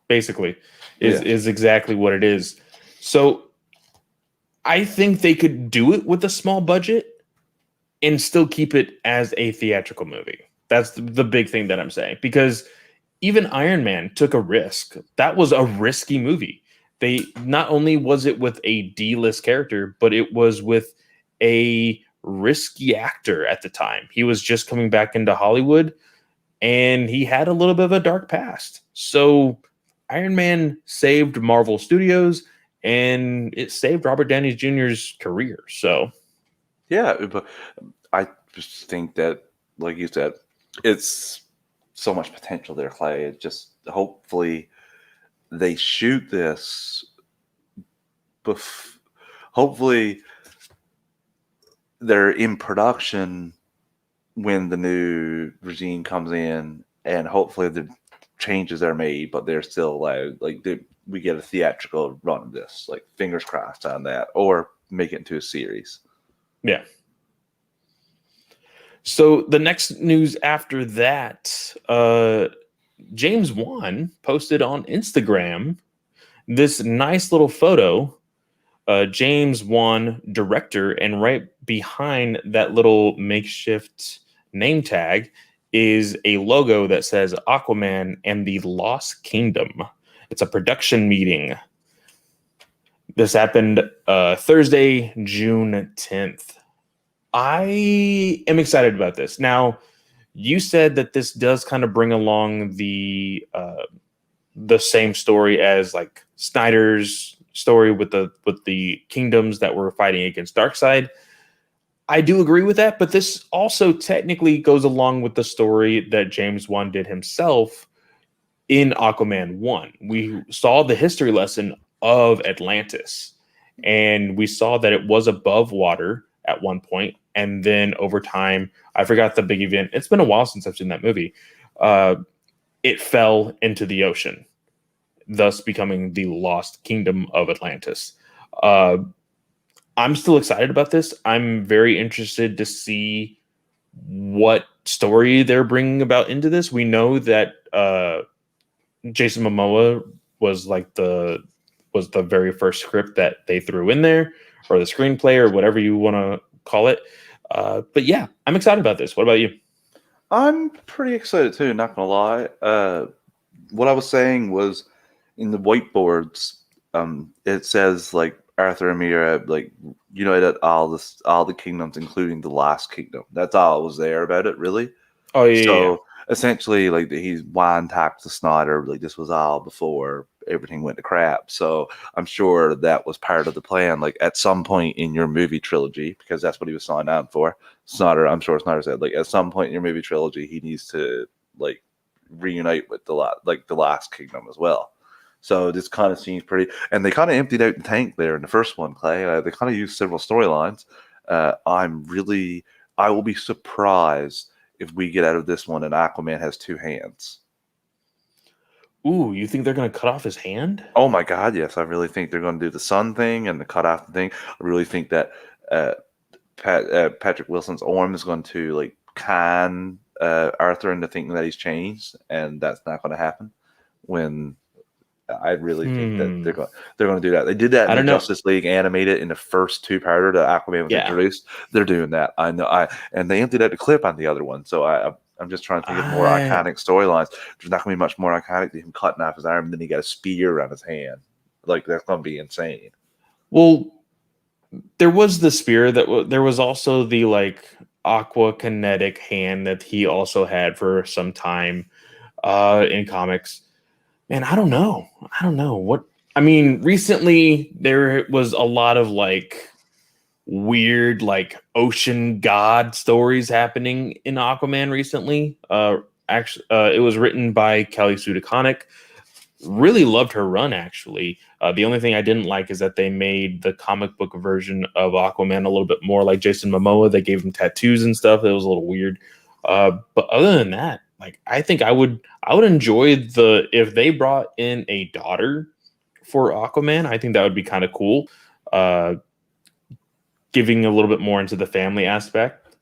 basically Yeah. is exactly what it is. So I think they could do it with a small budget and still keep it as a theatrical movie. That's the big thing that I'm saying because even Iron Man took a risk. That was a risky movie. They not only was it with a D-list character, but it was with a risky actor at the time. He was just coming back into Hollywood and he had a little bit of a dark past. So Iron Man saved Marvel Studios and it saved Robert Downey Jr.'s career. So Yeah, but I just think that, like you said, it's so much potential there, Clay. It just hopefully they shoot this. Hopefully they're in production when the new regime comes in, and hopefully the changes are made, but they're still allowed. We get a theatrical run of this. Like fingers crossed on that, or make it into a series. yeah. So the next news after that, James Wan posted on Instagram this nice little photo. James Wan, director, and right behind that little makeshift name tag is a logo that says Aquaman and the Lost Kingdom. It's a production meeting. This happened Thursday, June 10th. I am excited about this. Now, you said that this does kind of bring along the same story as like Snyder's story with the kingdoms that were fighting against Darkseid. I do agree with that, but this also technically goes along with the story that James Wan did himself in Aquaman 1. We saw the history lesson of Atlantis, and we saw that it was above water at one point, and then over time, I forgot the big event. It's been a while since I've seen that movie. It fell into the ocean, thus becoming the lost kingdom of Atlantis. I'm still excited about this. I'm very interested to see what story they're bringing about into this. We know that Jason Momoa was the very first script that they threw in there, or the screenplay, or whatever you want to call it. But yeah, I'm excited about this. What about you? I'm pretty excited too, not gonna lie. What I was saying was in the whiteboards, it says like Arthur and Mira like united all the kingdoms, including the last kingdom. That's all was there about it, really. Oh yeah, So essentially, like he's wine tax to Snyder. Like this was all before everything went to crap. So I'm sure that was part of the plan. Like at some point in your movie trilogy, because that's what he was signed on for. I'm sure Snyder said like at some point in your movie trilogy, he needs to like reunite with the last kingdom as well. So this kind of seems pretty, and they kind of emptied out the tank there in the first one, Clay. They kind of used several storylines. I will be surprised if we get out of this one and Aquaman has two hands. Ooh, you think they're gonna cut off his hand? Oh my God, yes! I really think they're going to do the sun thing and the cut off the thing. I really think that Patrick Wilson's arm is going to like con Arthur into thinking that he's changed, and that's not going to happen when I really think that they're going to do that. They did that I in the don't know. Justice League animated in the first two-parter that Aquaman was Yeah. introduced. They're doing that. I know. And they emptied out the clip on the other one. So I'm just trying to think of more iconic storylines. There's not going to be much more iconic than him cutting off his arm, and then he got a spear around his hand. Like, that's going to be insane. Well, there was the spear there was also the like aqua kinetic hand that he also had for some time in comics. Man, I don't know what I mean. Recently, there was a lot of like weird like ocean god stories happening in Aquaman recently. Actually, it was written by Kelly Sue DeConnick. Really loved her run, actually. The only thing I didn't like is that they made the comic book version of Aquaman a little bit more like Jason Momoa. They gave him tattoos and stuff. It was a little weird. But other than that, like, I think I would enjoy if they brought in a daughter for Aquaman. I think that would be kind of cool. Giving a little bit more into the family aspect.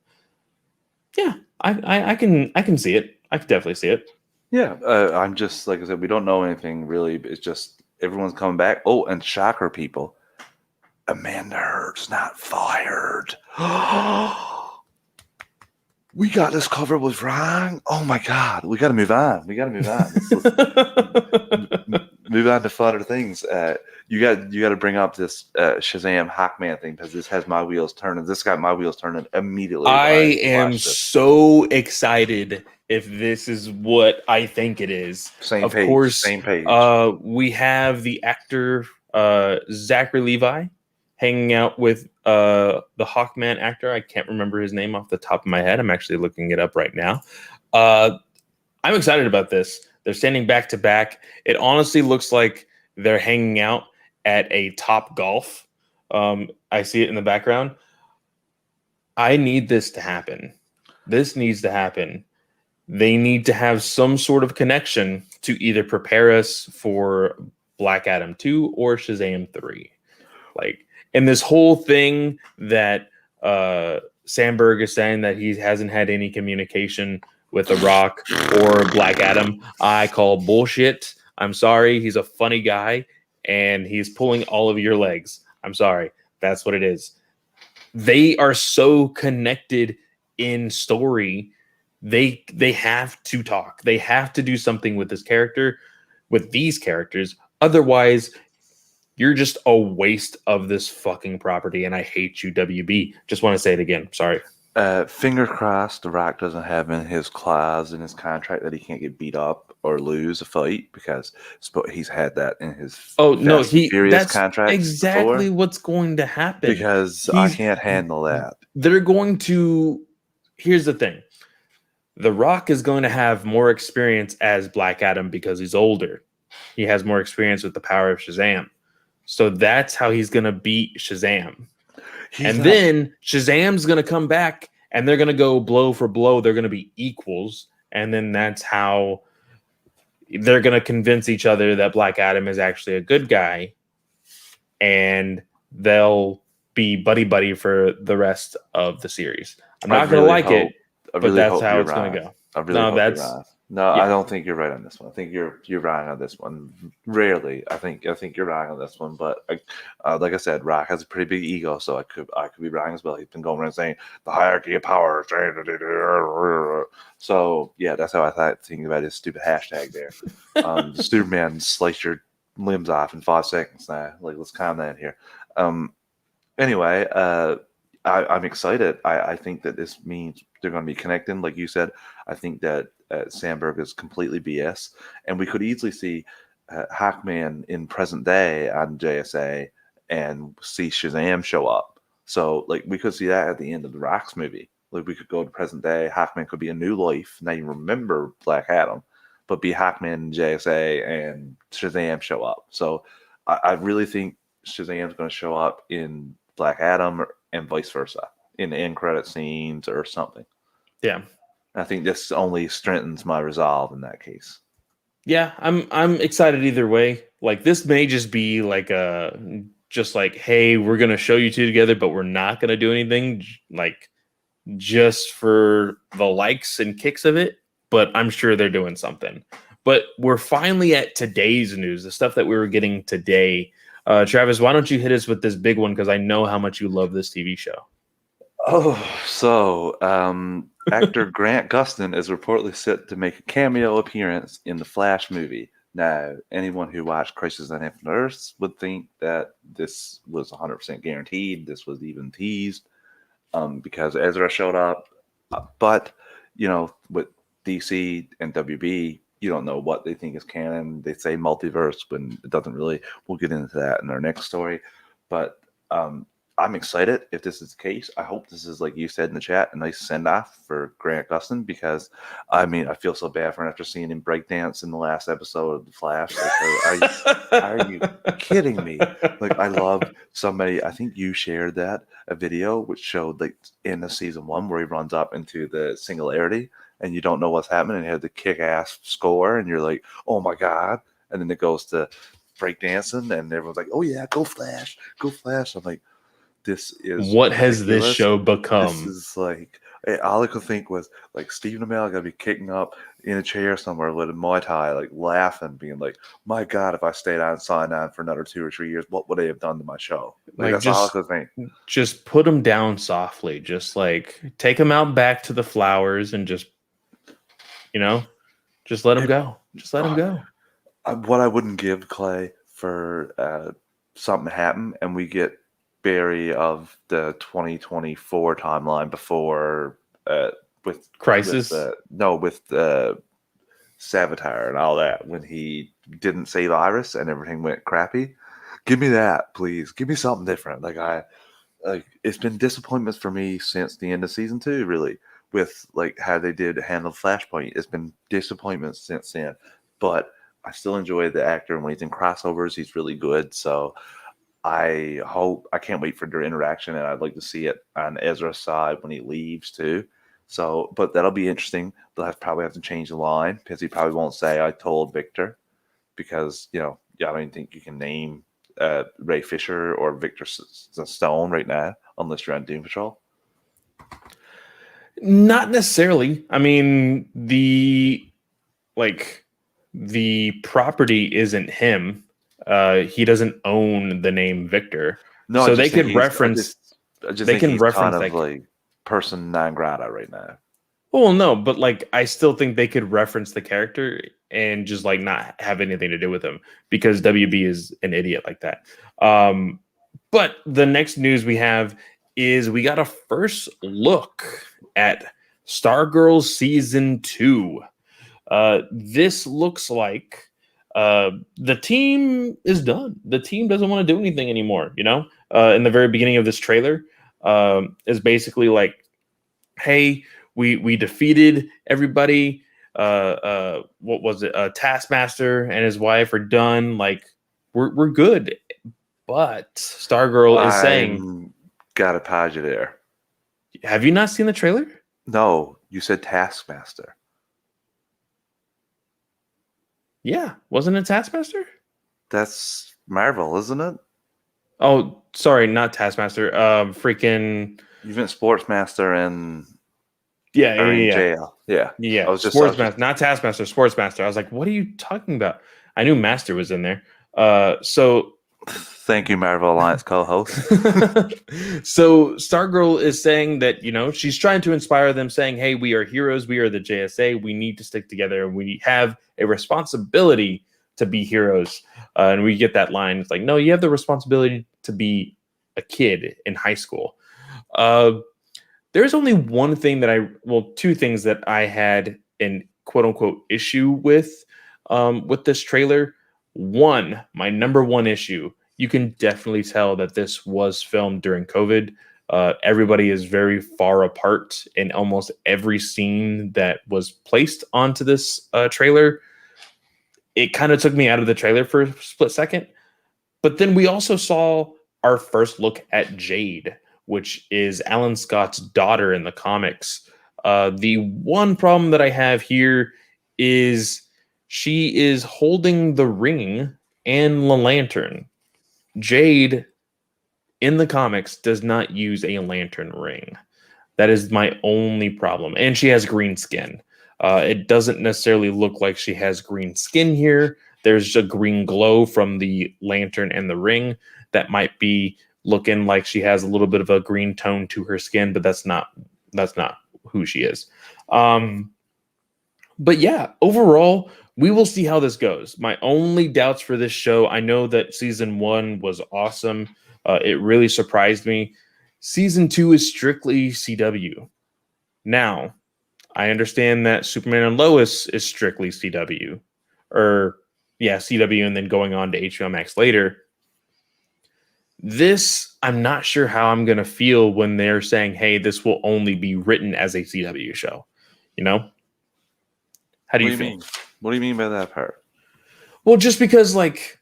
Yeah, I can see it. I can definitely see it. Yeah, I'm just, like I said, we don't know anything really. It's just everyone's coming back. Oh, and shocker, people. Amanda Heard's not fired. We got this cover was wrong. Oh my God, we got to move on. Let's move on to funner things. You got to bring up this Shazam Hawkman thing, because this has my wheels turning. This got my wheels turning immediately. I am so excited if this is what I think it is. Same page. We have the actor Zachary Levi hanging out with the Hawkman actor. I can't remember his name off the top of my head. I'm actually looking it up right now. I'm excited about this. They're standing back to back. It honestly looks like they're hanging out at a Top Golf. I see it in the background. I need this to happen. This needs to happen. They need to have some sort of connection to either prepare us for Black Adam 2 or Shazam 3. Like, and this whole thing that Sandberg is saying that he hasn't had any communication with The Rock or Black Adam, I call bullshit. I'm sorry. He's a funny guy, and he's pulling all of your legs. I'm sorry. That's what it is. They are so connected in story. They have to talk. They have to do something with this character, with these characters. Otherwise, you're just a waste of this fucking property, and I hate you, WB. Just want to say it again. Sorry. Finger crossed, The Rock doesn't have in his clause in his contract that he can't get beat up or lose a fight, because he's had that in his Furious contract. Exactly before. What's going to happen, because I can't handle that. They're going to. Here's the thing. The Rock is going to have more experience as Black Adam because he's older. He has more experience with the power of Shazam. So that's how he's going to beat Shazam. Then Shazam's going to come back, and they're going to go blow for blow. They're going to be equals. And then that's how they're going to convince each other that Black Adam is actually a good guy. And they'll be buddy-buddy for the rest of the series. I'm not going to like it, but that's how it's going to go. I don't think you're right on this one. I think you're wrong on this one. Rarely, I think you're wrong on this one. But like I said, Rock has a pretty big ego, so I could be wrong as well. He's been going around saying the hierarchy of power. So yeah, that's how I think about his stupid hashtag there. The Superman sliced your limbs off in 5 seconds. Now, like, let's calm down here. Anyway, I'm excited. I think that this means they're going to be connecting, like you said. I think that Sandberg is completely BS, and we could easily see Hawkman in present day on JSA and see Shazam show up. So, like, we could see that at the end of the Rock's movie. Like, we could go to present day. Hawkman could be a new life. Now you remember Black Adam, but be Hawkman in JSA and Shazam show up. So, I really think Shazam's going to show up in Black Adam and vice versa in the end credit scenes or something. Yeah. I think this only strengthens my resolve in that case. Yeah, I'm excited either way. Like, this may just be like hey, we're gonna show you two together, but we're not gonna do anything, like, just for the likes and kicks of it. But I'm sure they're doing something. But we're finally at today's news, the stuff that we were getting today. Travis, why don't you hit us with this big one? Because I know how much you love this TV show. Oh, so actor Grant Gustin is reportedly set to make a cameo appearance in the Flash movie. Now, anyone who watched Crisis on Infinite Earths would think that this was 100% guaranteed. This was even teased because Ezra showed up. But, with DC and WB, you don't know what they think is canon. They say multiverse when it doesn't really. We'll get into that in our next story. But I'm excited if this is the case. I hope this is, like you said in the chat, a nice send-off for Grant Gustin, because, I feel so bad for him after seeing him breakdance in the last episode of The Flash. Like, are you kidding me? Like, I loved somebody, I think you shared a video, which showed, like, in the season 1 where he runs up into the Singularity, and you don't know what's happening, and he had the kick-ass score, and you're like, oh my God. And then it goes to breakdancing, and everyone's like, oh yeah, go Flash. I'm like, this is what has ridiculous. This show become? This is like, all I could think was like Stephen Amell gonna be kicking up in a chair somewhere with a Muay Thai, like laughing, being like, my God, if I stayed on and signed on for another 2 or 3 years, what would they have done to my show? Like that's all I could think. Just put him down softly. Just like take him out back to the flowers and just let him go. Just let him go. What I wouldn't give Clay for something to happen and we get Barry of the 2024 timeline before with Crisis, with Savitar and all that, when he didn't save Iris and everything went crappy. Give me that, please. Give me something different. It's been disappointments for me since the end of season 2, really, with like how they did handle Flashpoint. It's been disappointments since then, but I still enjoy the actor, and when he's in crossovers, he's really good. So I can't wait for their interaction, and I'd like to see it on Ezra's side when he leaves too. So, but that'll be interesting. They'll probably have to change the line, because he probably won't say "I told Victor," because I don't even think you can name Ray Fisher or Victor Stone right now unless you're on Doom Patrol. Not necessarily. The property isn't him. He doesn't own the name Victor. No, so they could reference. They can reference kind of like person non grata right now. Well, no, but like I still think they could reference the character and just like not have anything to do with him, because WB is an idiot like that. But the next news we have is we got a first look at Stargirl season 2. This looks like the team is done. The team doesn't want to do anything anymore. In the very beginning of this trailer, is basically like, hey, we defeated everybody. What was it? Taskmaster and his wife are done. Like we're good. But Stargirl is saying, gotta pause you there. Have you not seen the trailer? No, you said Taskmaster. Yeah, wasn't it Taskmaster? That's Marvel, isn't it? Oh, sorry, not Taskmaster. Freaking. You meant Sportsmaster and jail. Yeah. I was just Sportsmaster, not Taskmaster. Sportsmaster. I was like, what are you talking about? I knew Master was in there. So. Thank you, Marvel Alliance co-host. So Stargirl is saying that, she's trying to inspire them, saying, hey, we are heroes. We are the JSA. We need to stick together. We have a responsibility to be heroes. And we get that line. It's like, no, you have the responsibility to be a kid in high school. There's only one thing two things that I had an quote unquote issue with this trailer. One, my number one issue, you can definitely tell that this was filmed during COVID. Everybody is very far apart in almost every scene that was placed onto this trailer. It kind of took me out of the trailer for a split second. But then we also saw our first look at Jade, which is Alan Scott's daughter in the comics. The one problem that I have here is she is holding the ring and the lantern. Jade in the comics does not use a lantern ring. That is my only problem. And she has green skin. It doesn't necessarily look like she has green skin here. There's a green glow from the lantern and the ring that might be looking like she has a little bit of a green tone to her skin, but that's not who she is. But yeah, overall, we will see how this goes. My only doubts for this show, I know that season 1 was awesome. It really surprised me. Season 2 is strictly CW. Now, I understand that Superman and Lois is strictly CW. CW, and then going on to HBO Max later. This, I'm not sure how I'm going to feel when they're saying, hey, this will only be written as a CW show. You know? How do you feel? Mean? What do you mean by that part? Well, just because, like,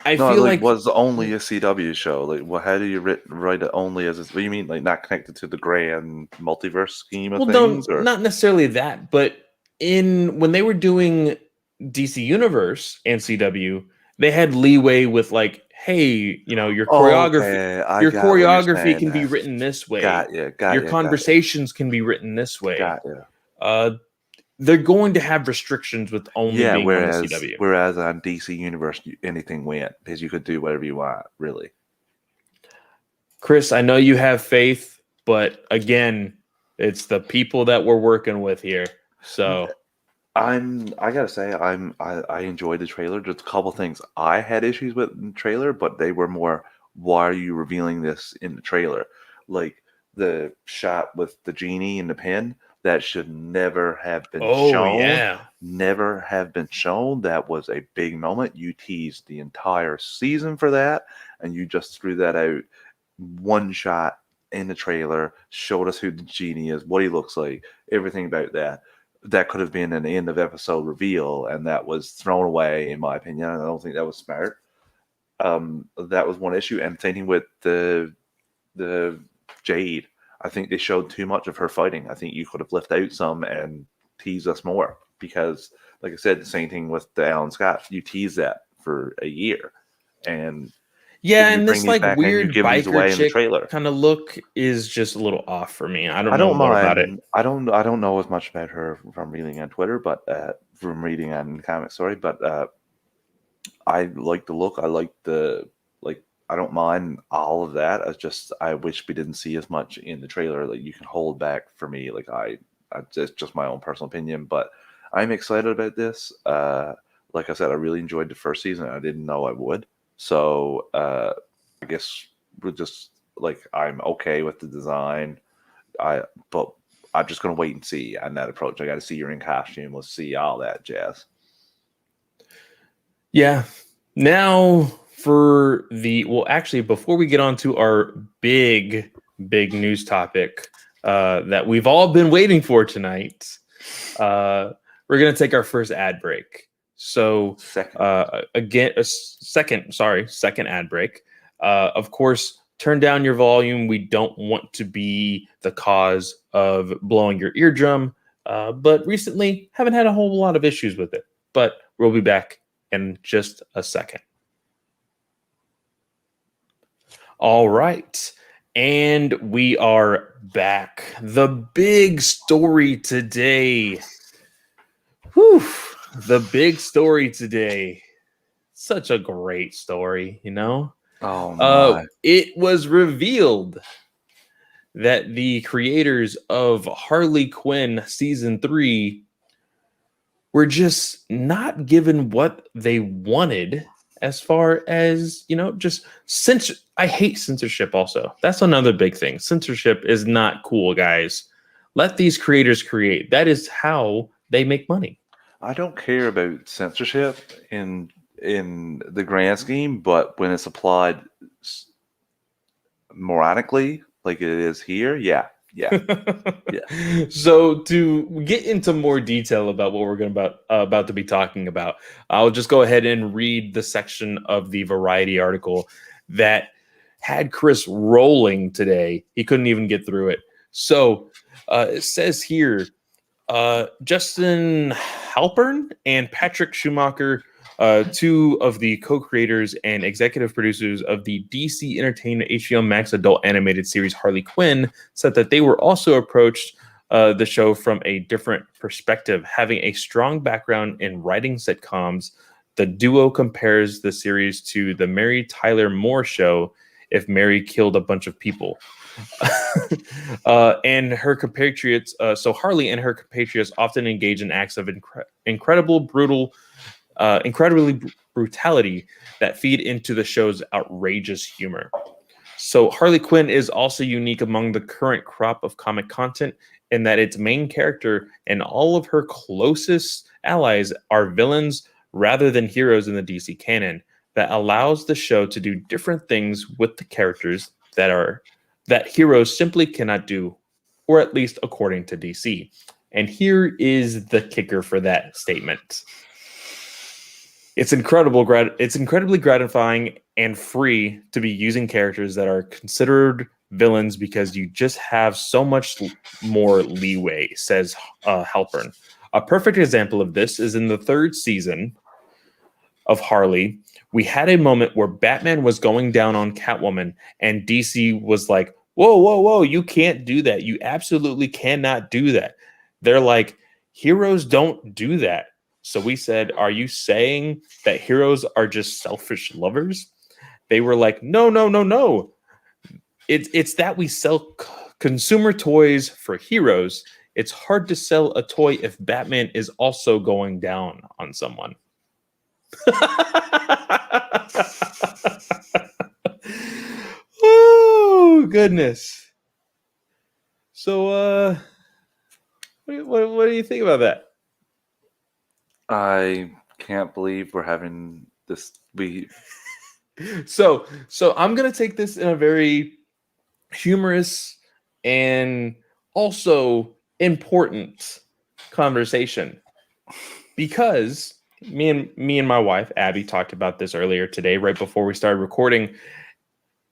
I feel like was only a CW show. Like, well, how do you write it only as? What do you mean, like, not connected to the grand multiverse scheme of things? No, not necessarily that, but when they were doing DC Universe and CW, they had leeway with, like, hey, you know, your choreography can be written this way. Your conversations can be written this way. They're going to have restrictions with only being on the CW. Whereas on DC Universe, anything went because you could do whatever you want, really. Chris, I know you have faith, but again, it's the people that we're working with here. So I gotta say, I enjoyed the trailer. Just a couple things I had issues with in the trailer, but they were more, why are you revealing this in the trailer? Like the shot with the genie and the pen. That should never have been shown. Yeah. Never have been shown. That was a big moment. You teased the entire season for that, and you just threw that out. One shot in the trailer, showed us who the genie is, what he looks like, everything about that. That could have been an end of episode reveal, and that was thrown away, in my opinion. I don't think that was smart. That was one issue. And thinking with the Jade, I think they showed too much of her fighting. I think you could have left out some and teased us more because, like I said, the same thing with the Alan Scott. You tease that for a year, and and this like weird biker chick kind of look is just a little off for me. I don't know more about it. I don't know as much about her from reading on Twitter, but from reading on comics. Sorry, but I like the look. I like I don't mind all of that. I wish we didn't see as much in the trailer. Like, you can hold back for me. Like, I just my own personal opinion, but I'm excited about this. Like I said, I really enjoyed the first season. I didn't know I would. So I guess we're just like, I'm okay with the design. But I'm just gonna wait and see on that approach. I got to see you're in costume. Let's see all that jazz. Yeah. Now, actually, before we get on to our big news topic that we've all been waiting for tonight, we're going to take our first ad break. So, second ad break. Of course, turn down your volume. We don't want to be the cause of blowing your eardrum, but recently haven't had a whole lot of issues with it. But we'll be back in just a second. All right. And we are back. The big story today. The big story today. Such a great story, you know? Oh, my. It was revealed that the creators of Harley Quinn Season 3 were just not given what they wanted as far as, you know, just I hate censorship also. That's another big thing. Censorship is not cool, guys. Let these creators create. That is how they make money. I don't care about censorship in the grand scheme, but when it's applied moronically, like it is here, yeah. So to get into more detail about what we're about to be talking about, I'll just go ahead and read the section of the Variety article that had Chris rolling today. He couldn't even get through it. So it says here, Justin Halpern and Patrick Schumacher, two of the co-creators and executive producers of the DC Entertainment HBO Max adult animated series Harley Quinn, said that they were also approached the show from a different perspective. Having a strong background in writing sitcoms, the duo compares the series to the Mary Tyler Moore Show if Mary killed a bunch of people. And her compatriots, so Harley and her compatriots often engage in acts of incredibly brutality that feed into the show's outrageous humor. So Harley Quinn is also unique among the current crop of comic content in that its main character and all of her closest allies are villains rather than heroes in the DC canon. That allows the show to do different things with the characters that heroes simply cannot do, or at least according to DC. And here is the kicker for that statement. It's incredibly gratifying and free to be using characters that are considered villains because you just have so much more leeway, says Halpern. A perfect example of this is in the third season of Harley. We had a moment where Batman was going down on Catwoman and DC was like, whoa, whoa, whoa, you can't do that. You absolutely cannot do that. They're like, heroes don't do that. So we said, are you saying that heroes are just selfish lovers? They were like, no, no, no, no. It's that we sell consumer toys for heroes. It's hard to sell a toy if Batman is also going down on someone. Oh, goodness. So, what do you think about that? I can't believe we're having this. So I'm gonna take this in a very humorous and also important conversation because me and my wife Abby talked about this earlier today, right before we started recording.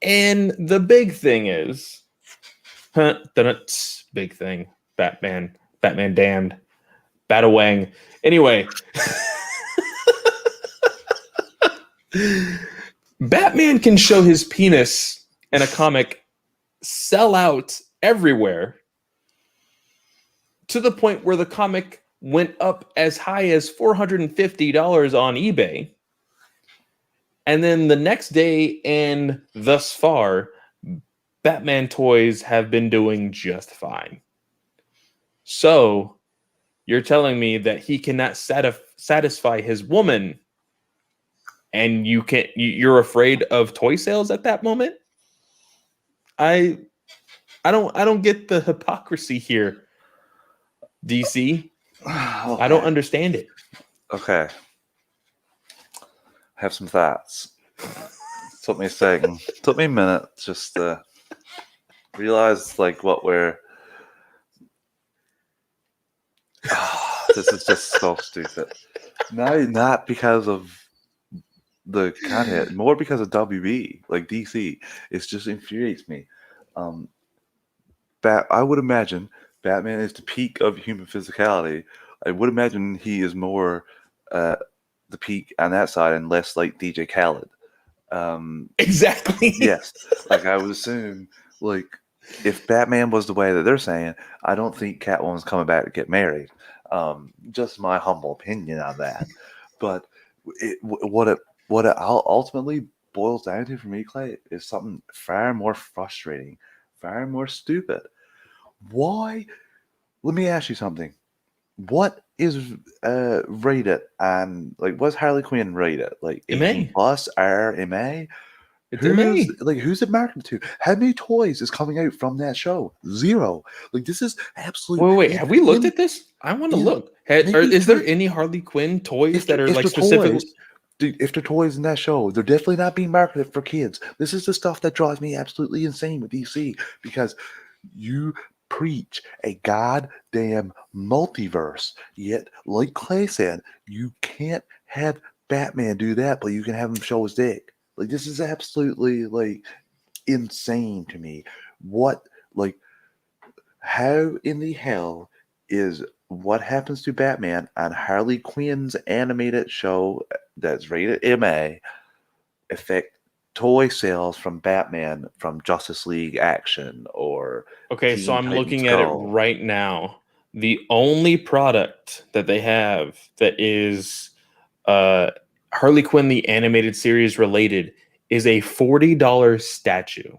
And the big thing is, big thing, Batman damned, Batawang. Anyway. Batman can show his penis in a comic, sell out everywhere, to the point where the comic went up as high as $450 on eBay. And then the next day and thus far, Batman toys have been doing just fine. So you're telling me that he cannot satisfy his woman, and you're afraid of toy sales at that moment? I don't get the hypocrisy here, DC. Okay. I don't understand it. Okay. I have some thoughts. Took me a second. Took me a minute just to realize like what we're. This is just so stupid. Not because of the content, more because of WB, like DC. It just infuriates me. I would imagine Batman is the peak of human physicality. I would imagine he is more the peak on that side and less like DJ Khaled. Exactly. Yes. Like I would assume, like if Batman was the way that they're saying, I don't think Catwoman's coming back to get married. Just my humble opinion on that. But what it ultimately boils down to for me, Clay, is something far more frustrating, far more stupid. Why? Let me ask you something. What is rated on, like, what's Harley Quinn rated? Like 18 plus RMA? Who's it marketed to? How many toys is coming out from that show? Zero. Like, this is absolutely. Wait. Have we looked at this? I want to look. Is there any Harley Quinn toys that are like specific? Dude, if they're toys in that show, they're definitely not being marketed for kids. This is the stuff that drives me absolutely insane with DC, because you preach a goddamn multiverse, yet, like Clay said, you can't have Batman do that, but you can have him show his dick. Like, this is absolutely, like, insane to me. What, like, how in the hell is what happens to Batman on Harley Quinn's animated show that's rated MA affect toy sales from Batman from Justice League Action or Okay, so Teen I'm Titans looking at it Go. right now. The only product that they have that is Harley Quinn the animated series related is a $40 statue.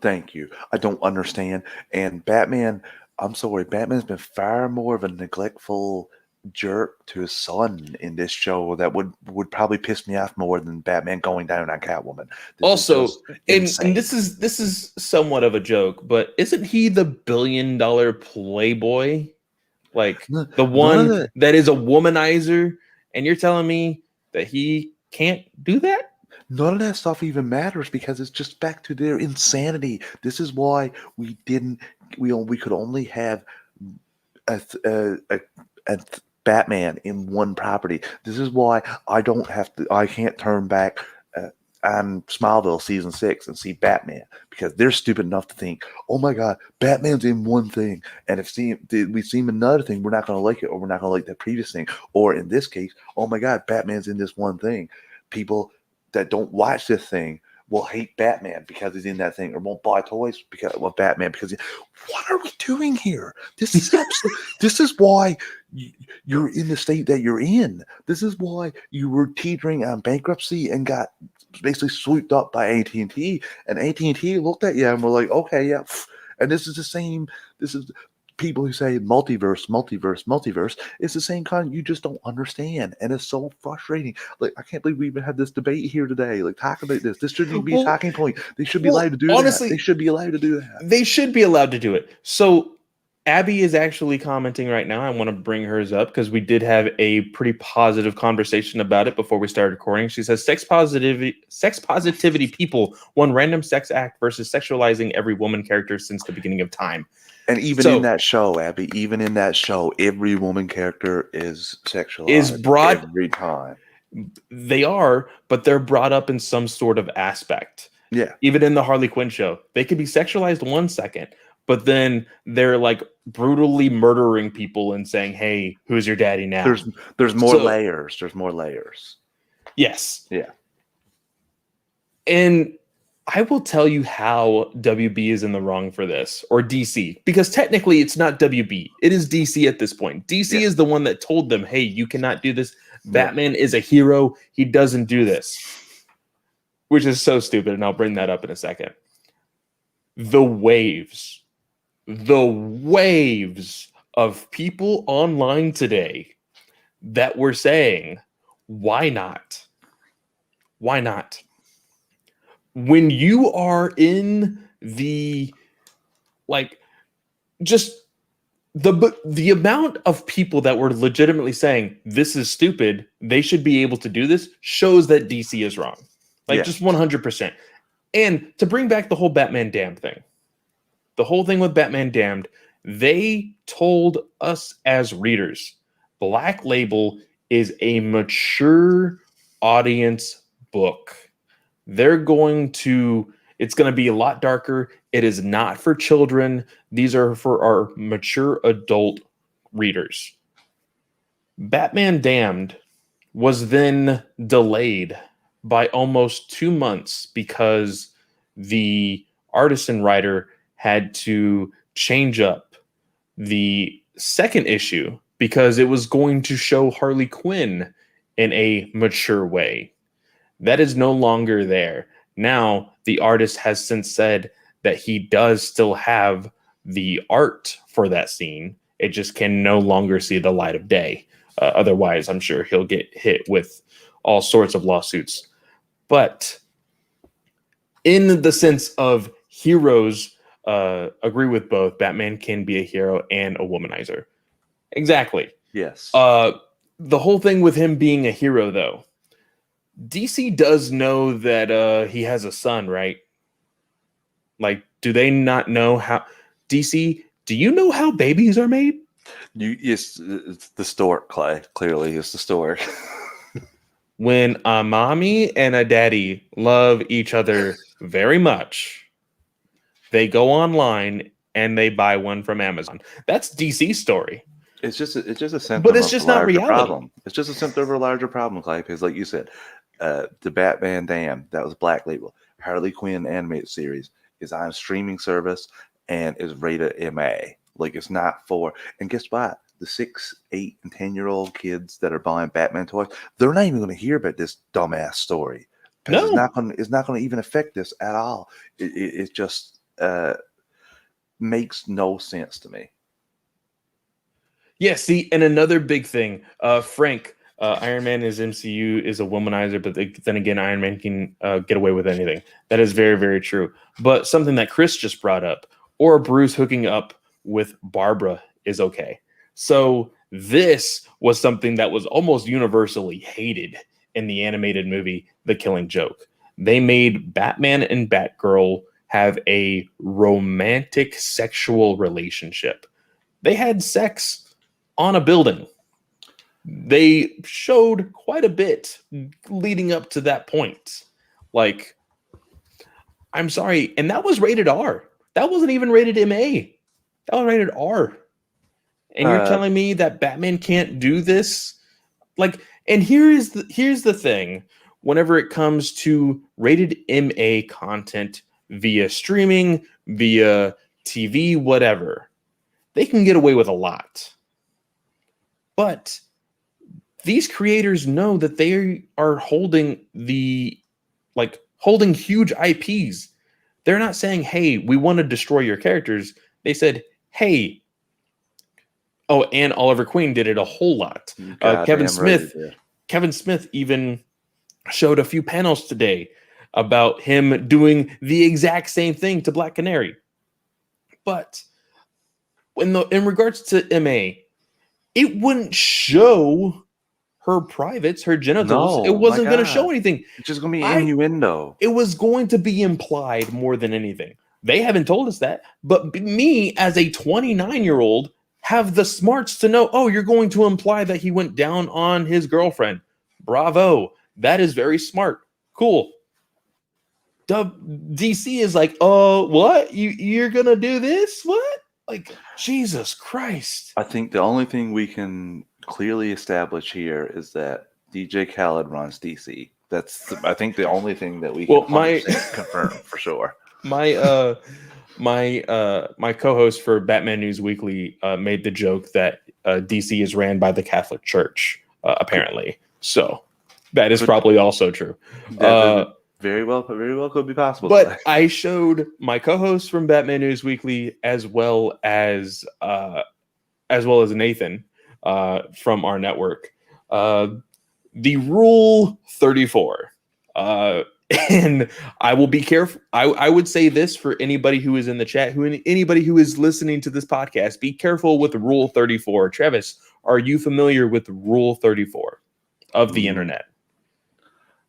Thank you. I don't understand. And Batman, I'm sorry, Batman's been far more of a neglectful jerk to his son in this show that would probably piss me off more than Batman going down on Catwoman. This is Also, just and insane. this is somewhat of a joke, but isn't he the billion-dollar playboy? Like None the of one the that is a womanizer, and you're telling me that he can't do that? none of that stuff even matters because it's just back to their insanity. This is why we could only have a Batman in one property. This is why I can't turn back on Smallville season 6 and see Batman because they're stupid enough to think, oh my God, Batman's in one thing, and if we see him another thing, we're not going to like it, or we're not going to like the previous thing, or in this case, oh my God, Batman's in this one thing. People that don't watch this thing will hate Batman because he's in that thing, or won't buy toys because of Batman what are we doing here? This is this is why you're in the state that you're in. This is why you were teetering on bankruptcy and got basically swooped up by AT&T, and AT&T looked at you and were like, okay, yeah. And this is the same. This is people who say multiverse, multiverse, multiverse. It's the same kind you just don't understand, and it's so frustrating. Like, I can't believe we even had this debate here today. Like, talk about this. This shouldn't even be a talking point. They should be allowed to do honestly, that. They should be allowed to do that. They should be allowed to do it. So Abby is actually commenting right now. I want to bring hers up because we did have a pretty positive conversation about it before we started recording. She says sex positivity people, one random sex act versus sexualizing every woman character since the beginning of time. And even in that show, Abby, even in that show, every woman character is sexualized every time. They are, but they're brought up in some sort of aspect. Yeah. Even in the Harley Quinn show, they could be sexualized 1 second, but then they're like brutally murdering people and saying, "Hey, who's your daddy now?" There's more layers. There's more layers. Yes. Yeah. And I will tell you how WB is in the wrong for this, or DC, because technically it's not WB. It is DC at this point. DC is the one that told them, "Hey, you cannot do this. Batman is a hero. He doesn't do this." Which is so stupid, and I'll bring that up in a second. The waves of people online today that were saying, why not? Why not? When you are in the, like, just the amount of people that were legitimately saying, this is stupid, they should be able to do this, shows that DC is wrong. Like, just 100%. And to bring back the whole Batman Damned thing, the whole thing with Batman Damned, they told us as readers, Black Label is a mature audience book. It's going to be a lot darker. It is not for children. These are for our mature adult readers. Batman Damned was then delayed by almost 2 months because the artist and writer had to change up the second issue because it was going to show Harley Quinn in a mature way. That is no longer there. Now, the artist has since said that he does still have the art for that scene. It just can no longer see the light of day. Otherwise, I'm sure he'll get hit with all sorts of lawsuits. But in the sense of heroes, agree with both. Batman can be a hero and a womanizer. Exactly. Yes. The whole thing with him being a hero, though, DC does know that he has a son, right? Like, do they not know how? DC, do you know how babies are made? It's the stork, Clay. Clearly, it's the stork. When a mommy and a daddy love each other very much, they go online and they buy one from Amazon. That's DC's story. It's just a symptom, but it's just of a not larger reality. problem. It's just a symptom of a larger problem, Clay. Because, like you said, The Batman Damned, that was Black Label. Harley Quinn animated series is on a streaming service and is rated MA. Like, it's not for. And guess what? The 6, 8, and 10-year-old kids that are buying Batman toys, they're not even going to hear about this dumbass story. Because No. it's not going to even affect this at all. It just makes no sense to me. Yeah, see, and another big thing, Frank, Iron Man is MCU is a womanizer, but then again, Iron Man can get away with anything. That is very, very true. But something that Chris just brought up, or Bruce hooking up with Barbara is okay. So this was something that was almost universally hated in the animated movie, The Killing Joke. They made Batman and Batgirl have a romantic sexual relationship. They had sex on a building. They showed quite a bit leading up to that point. Like, I'm sorry, and that was rated R. That wasn't even rated MA. That was rated R. And you're telling me that Batman can't do this? Like, and here's the thing. Whenever it comes to rated MA content via streaming, via TV, whatever, they can get away with a lot. But these creators know that they are holding huge IPs. They're not saying, hey, we want to destroy your characters. They said, hey, oh, and Oliver Queen did it a whole lot. Kevin Smith even showed a few panels today about him doing the exact same thing to Black Canary. But in regards to MA, it wouldn't show her privates, her genitals. No, it wasn't my going to God. show anything. It's just going to be innuendo. It was going to be implied more than anything. They haven't told us that. But me, as a 29-year-old, have the smarts to know, oh, you're going to imply that he went down on his girlfriend. Bravo. That is very smart. Cool. DC is like, oh, what? You're going to do this? What? Like, Jesus Christ. I think the only thing we can clearly establish here is that DJ Khaled runs DC. That's, I think, the only thing that we can confirm for sure. My co-host for Batman News Weekly made the joke that DC is ran by the Catholic Church, apparently. So that is probably also true. Very well could be possible. But I showed my co-host from Batman News Weekly as well as Nathan from our network the Rule 34. And I will be careful. I would say this for anybody who is in the chat, anybody who is listening to this podcast, be careful with Rule 34. Travis, are you familiar with Rule 34 of the internet?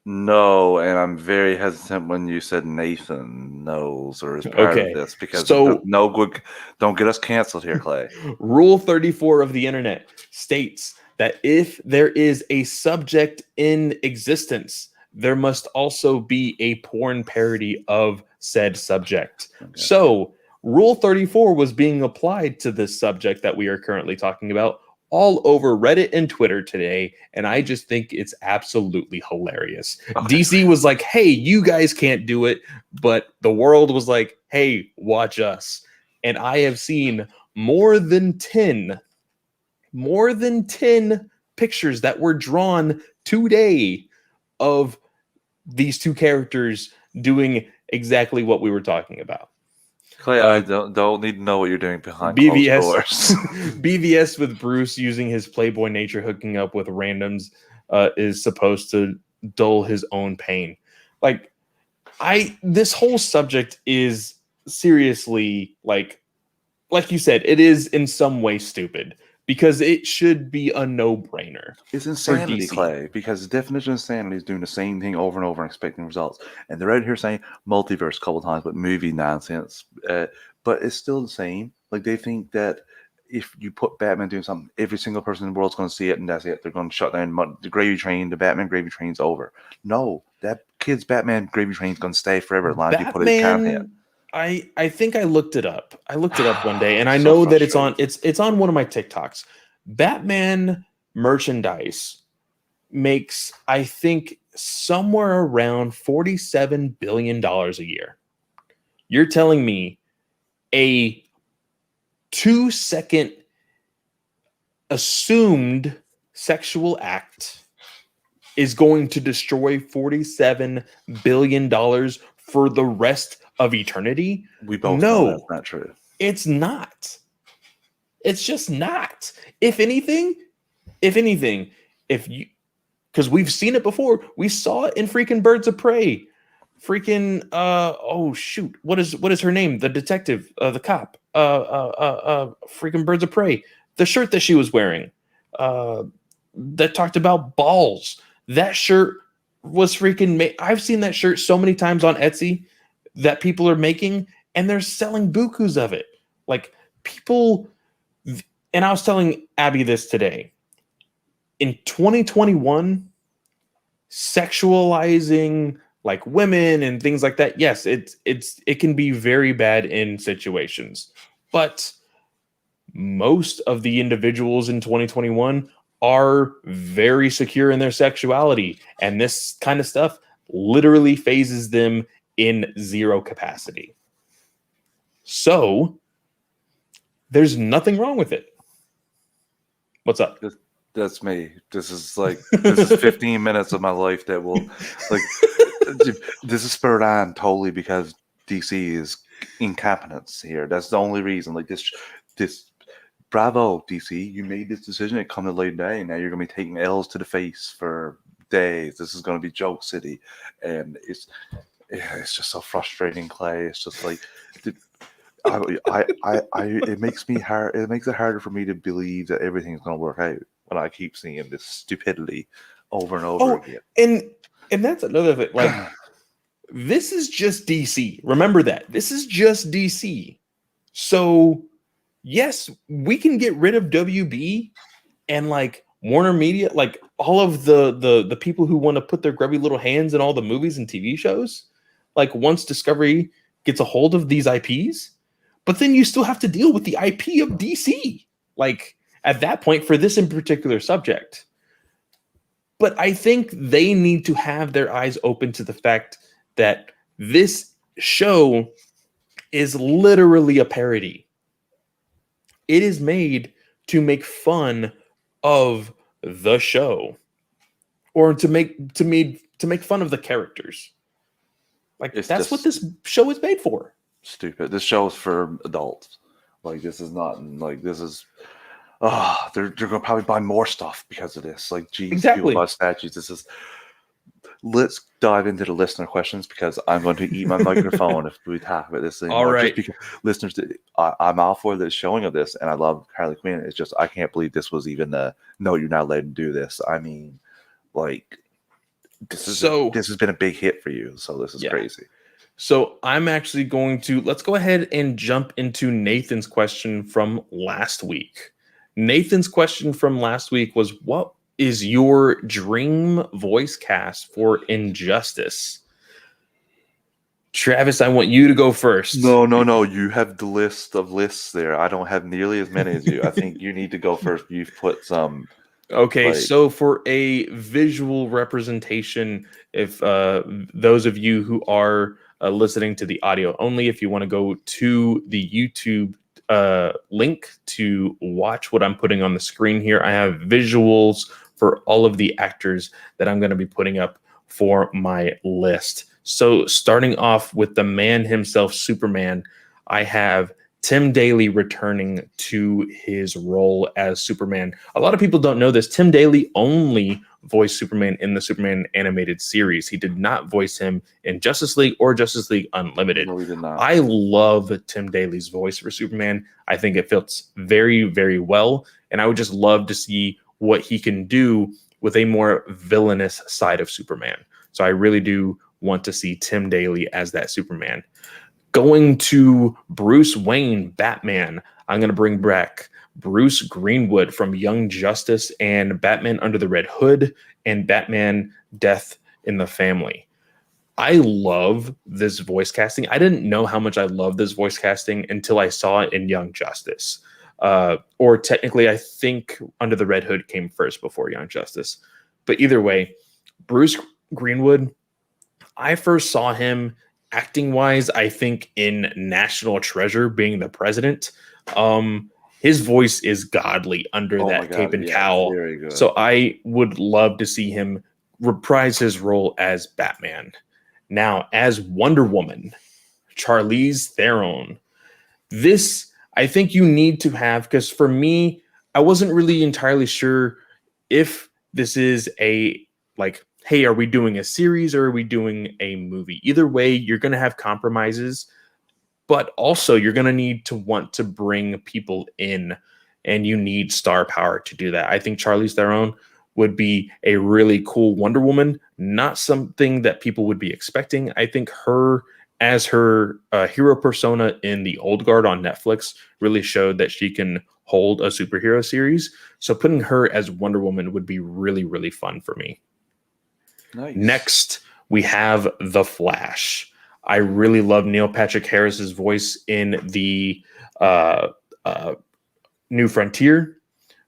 No, and I'm very hesitant when you said Nathan knows or is part of this, because no good. Don't get us canceled here, Clay. Rule 34 of the internet states that if there is a subject in existence, there must also be a porn parody of said subject. Okay. So Rule 34 was being applied to this subject that we are currently talking about all over Reddit and Twitter today, and I just think it's absolutely hilarious. Okay. DC was like, hey, you guys can't do it, but the world was like, hey, watch us. And I have seen more than 10 pictures that were drawn today of these two characters doing exactly what we were talking about. Clay, I don't need to know what you're doing behind closed doors. BVS with Bruce using his Playboy nature, hooking up with randoms, is supposed to dull his own pain. Like, this whole subject is seriously, like you said, it is in some way stupid, because it should be a no-brainer. It's insanity, Clay, because the definition of insanity is doing the same thing over and over and expecting results. And they're out here saying multiverse a couple times, but movie nonsense. But it's still the same. Like, they think that if you put Batman doing something, every single person in the world's going to see it, and that's it. They're going to shut down the gravy train. The Batman gravy train's over. No, that kid's Batman gravy train's going to stay forever as long as you put it in content. I think I looked it up. I looked it up one day, and I know that it's on one of my TikToks. Batman merchandise makes, I think, somewhere around $47 billion a year. You're telling me a 2-second assumed sexual act is going to destroy $47 billion for the rest of eternity? We both know that's No, not true. it's not. It's just not. If anything, if you, because we've seen it before, we saw it in freaking Birds of Prey. Freaking oh shoot, what is her name? The detective, the cop, freaking Birds of Prey. The shirt that she was wearing, that talked about balls. That shirt was freaking. I've seen that shirt so many times on Etsy that people are making, and they're selling bukus of it. Like people, and I was telling Abby this today. In 2021, sexualizing like women and things like that, yes, it can be very bad in situations, but most of the individuals in 2021 are very secure in their sexuality, and this kind of stuff literally phases them in zero capacity. So there's nothing wrong with it. What's up? That's me. This is 15 minutes of my life that will, like, this is spurred on totally because DC is incompetence here. That's the only reason. Like this, bravo DC, you made this decision. It come to late day. Now you're gonna be taking L's to the face for days. This is gonna be joke city, and it's just so frustrating, Clay. It's just like. It makes me hard. It makes it harder for me to believe that everything's going to work out when I keep seeing this stupidity over and over again. And that's another thing. Like, this is just DC. Remember that this is just DC. So yes, we can get rid of WB and like Warner Media, like all of the people who want to put their grubby little hands in all the movies and TV shows. Like once Discovery gets a hold of these IPs. But then you still have to deal with the IP of DC, like at that point for this in particular subject. But I think they need to have their eyes open to the fact that this show is literally a parody. It is made to make fun of the show, or to make fun of the characters. Like that's what this show is made for. Stupid. This show is for adults. Like this is not like this is. They're gonna probably buy more stuff because of this. Like, geez, exactly. People buy statues. This is. Let's dive into the listener questions because I'm going to eat my microphone if we talk about this thing. All right, just because listeners, I'm all for the showing of this, and I love Harley Quinn. It's just I can't believe this was even the no. You're not allowed to do this. I mean, like this has been a big hit for you, so this is crazy. So I'm actually going to let's go ahead and jump into Nathan's question from last week. Nathan's question from last week was, what is your dream voice cast for Injustice? Travis, I want you to go first. No. You have the list of lists there. I don't have nearly as many as you. I think you need to go first. You've put some. Okay, so for a visual representation, if those of you who are listening to the audio only, if you want to go to the YouTube link to watch what I'm putting on the screen here, I have visuals for all of the actors that I'm going to be putting up for my list. So starting off with the man himself, Superman, I have Tim Daly returning to his role as Superman. A lot of people don't know this. Tim Daly only voiced Superman in the Superman animated series. He did not voice him in Justice League or Justice League Unlimited. No, he did not. I love Tim Daly's voice for Superman. I think it fits very, very well. And I would just love to see what he can do with a more villainous side of Superman. So I really do want to see Tim Daly as that Superman. Going to Bruce Wayne, Batman, I'm going to bring back Bruce Greenwood from Young Justice and Batman Under the Red Hood and Batman Death in the Family. I love this voice casting. I didn't know how much I love this voice casting until I saw it in Young Justice. Or technically, I think Under the Red Hood came first before Young Justice. But either way, Bruce Greenwood, I first saw him acting wise, I think in National Treasure being the president. His voice is godly under Oh my that cape God, and yeah, cowl. very good. So I would love to see him reprise his role as Batman. Now, as Wonder Woman, Charlize Theron. This I think you need to have, because for me, I wasn't really entirely sure if this is a like, hey, are we doing a series or are we doing a movie? Either way, you're going to have compromises, but also you're going to need to want to bring people in, and you need star power to do that. I think Charlize Theron would be a really cool Wonder Woman, not something that people would be expecting. I think her as her hero persona in the Old Guard on Netflix really showed that she can hold a superhero series. So putting her as Wonder Woman would be really, really fun for me. Nice. Next, we have The Flash. I really love Neil Patrick Harris's voice in the New Frontier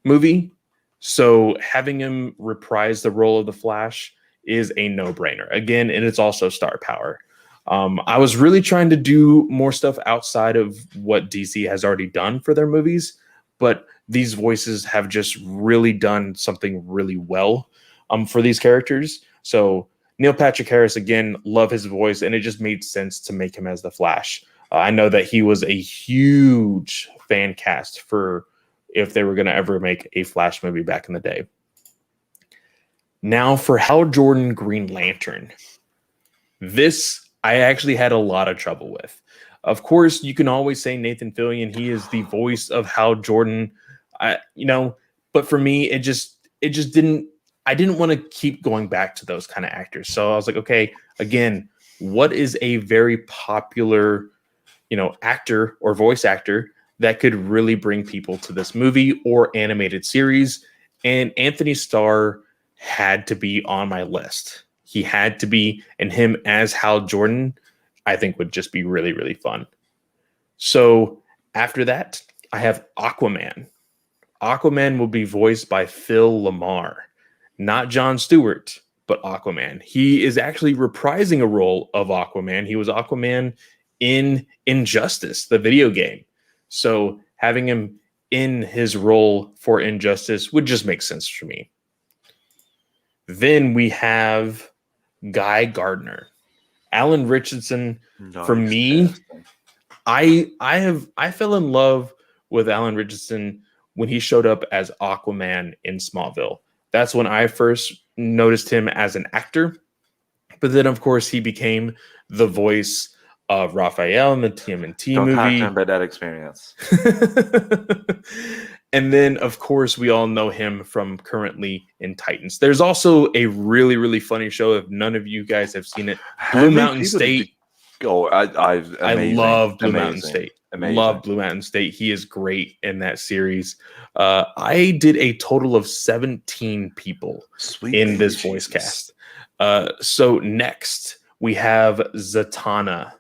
movie. So having him reprise the role of the Flash is a no-brainer. Again, and it's also star power. I was really trying to do more stuff outside of what DC has already done for their movies, but these voices have just really done something really well for these characters. So Neil Patrick Harris, again, love his voice, and it just made sense to make him as the Flash. I know that he was a huge fan cast for if they were going to ever make a Flash movie back in the day. Now for Hal Jordan Green Lantern. This I actually had a lot of trouble with. Of course, you can always say Nathan Fillion. He is the voice of Hal Jordan. But for me, it just didn't. I didn't want to keep going back to those kind of actors. So I was like, okay, again, what is a very popular, actor or voice actor that could really bring people to this movie or animated series? And Anthony Starr had to be on my list. He had to be, and him as Hal Jordan, I think would just be really, really fun. So after that, I have Aquaman. Aquaman will be voiced by Phil LaMarr, not Jon Stewart, but Aquaman. He is actually reprising a role of Aquaman. He was Aquaman in Injustice, the video game. So having him in his role for Injustice would just make sense for me. Then we have Guy Gardner. Alan Richardson, for me, I fell in love with Alan Richardson when he showed up as Aquaman in Smallville. That's when I first noticed him as an actor. But then, of course, he became the voice of Raphael in the TMNT Don't talk to movie. him about that experience. And then, of course, we all know him from currently in Titans. There's also a really, really funny show. If none of you guys have seen it, Blue Mountain State. I love Blue Mountain State. Amazing. Love Blue Mountain State. He is great in that series. I did a total of 17 people in this voice cast. So next we have Zatanna.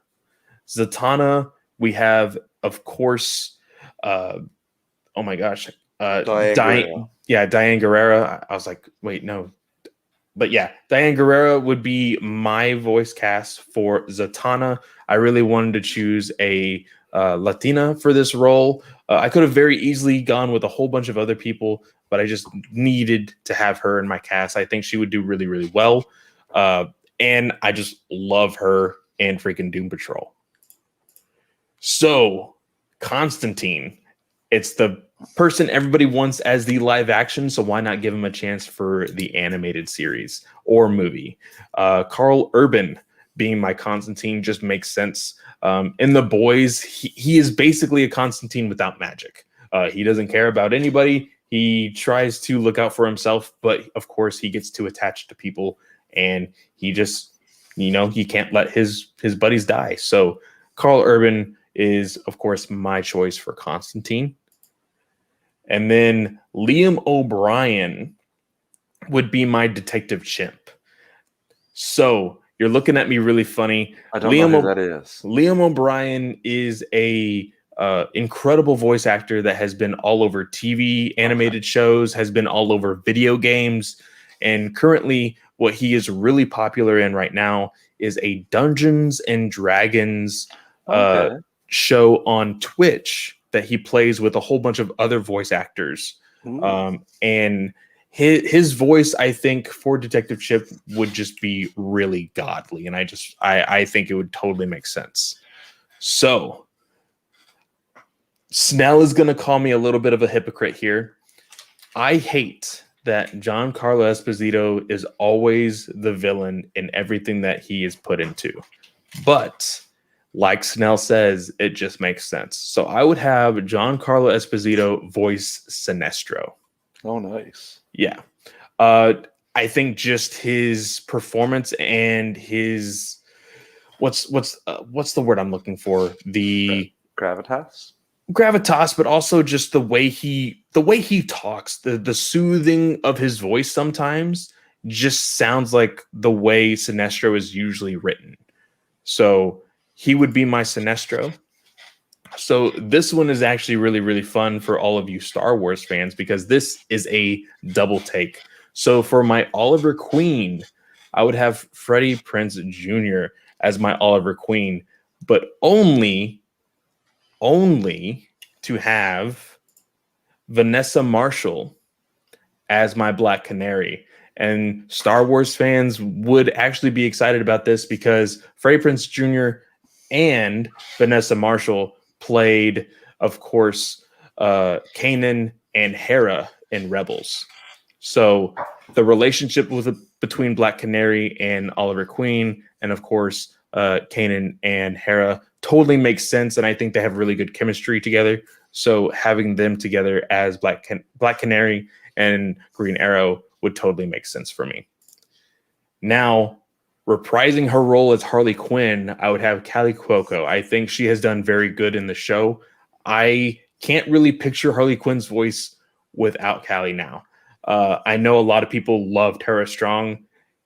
We have, of course, oh my gosh, Diane Guerrero. I was like, wait, no. But yeah, Diane Guerrero would be my voice cast for Zatanna. I really wanted to choose a Latina for this role. I could have very easily gone with a whole bunch of other people, but I just needed to have her in my cast. I think she would do really, really well. And I just love her and freaking Doom Patrol. So, Constantine. It's the person everybody wants as the live action, so why not give him a chance for the animated series or movie? Carl Urban being my Constantine just makes sense. In The Boys, he is basically a Constantine without magic. He doesn't care about anybody. He tries to look out for himself, but of course he gets too attached to people, and he just, he can't let his buddies die. So Carl Urban is, of course, my choice for Constantine. And then Liam O'Brien would be my Detective Chimp. So you're looking at me really funny. I don't know who that is. Liam O'Brien is a incredible voice actor that has been all over TV, animated shows, has been all over video games. And currently, what he is really popular in right now is a Dungeons and Dragons Okay. show on Twitch that he plays with a whole bunch of other voice actors. Ooh. And his voice, I think, for Detective Chip would just be really godly. And I think it would totally make sense. So Snell is going to call me a little bit of a hypocrite here. I hate that Giancarlo Esposito is always the villain in everything that he is put into. But like Snell says, it just makes sense. So I would have Giancarlo Esposito voice Sinestro. Oh, nice. Yeah. I think just his performance and his what's the word I'm looking for? The Gravitas. gravitas, but also just the way he talks, the soothing of his voice sometimes just sounds like the way Sinestro is usually written. So he would be my Sinestro. So this one is actually really, really fun for all of you Star Wars fans because this is a double take. So for my Oliver Queen, I would have Freddie Prinze Jr. as my Oliver Queen, but only to have Vanessa Marshall as my Black Canary. And Star Wars fans would actually be excited about this because Freddie Prinze Jr. and Vanessa Marshall played, of course, Kanan and Hera in Rebels. So the relationship between Black Canary and Oliver Queen, and of course, Kanan and Hera totally makes sense. And I think they have really good chemistry together. So having them together as Black Canary and Green Arrow would totally make sense for me. Now, reprising her role as Harley Quinn, I would have Kaley Cuoco. I think she has done very good in the show. I can't really picture Harley Quinn's voice without Kaley now. I know a lot of people love Tara Strong,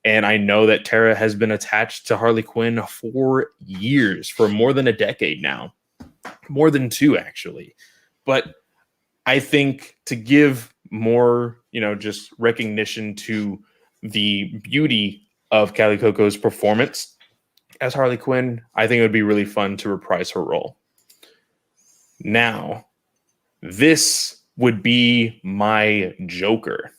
and I know that Tara has been attached to Harley Quinn for years, for more than a decade now. More than 2, actually. But I think to give more, just recognition to the beauty of Kaley Cuoco's performance as Harley Quinn, I think it would be really fun to reprise her role. Now, this would be my Joker.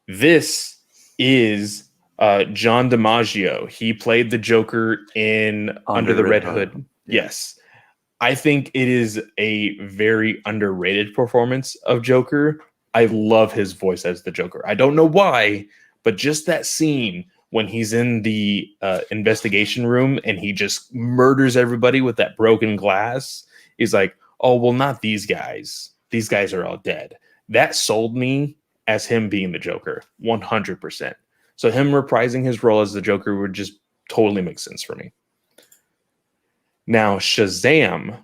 This is John DiMaggio. He played the Joker in Under the Red Hood. Yes. I think it is a very underrated performance of Joker. I love his voice as the Joker. I don't know why, but just that scene when he's in the investigation room and he just murders everybody with that broken glass. He's like, oh, well, not these guys. These guys are all dead. That sold me as him being the Joker, 100%. So him reprising his role as the Joker would just totally make sense for me. Now, Shazam,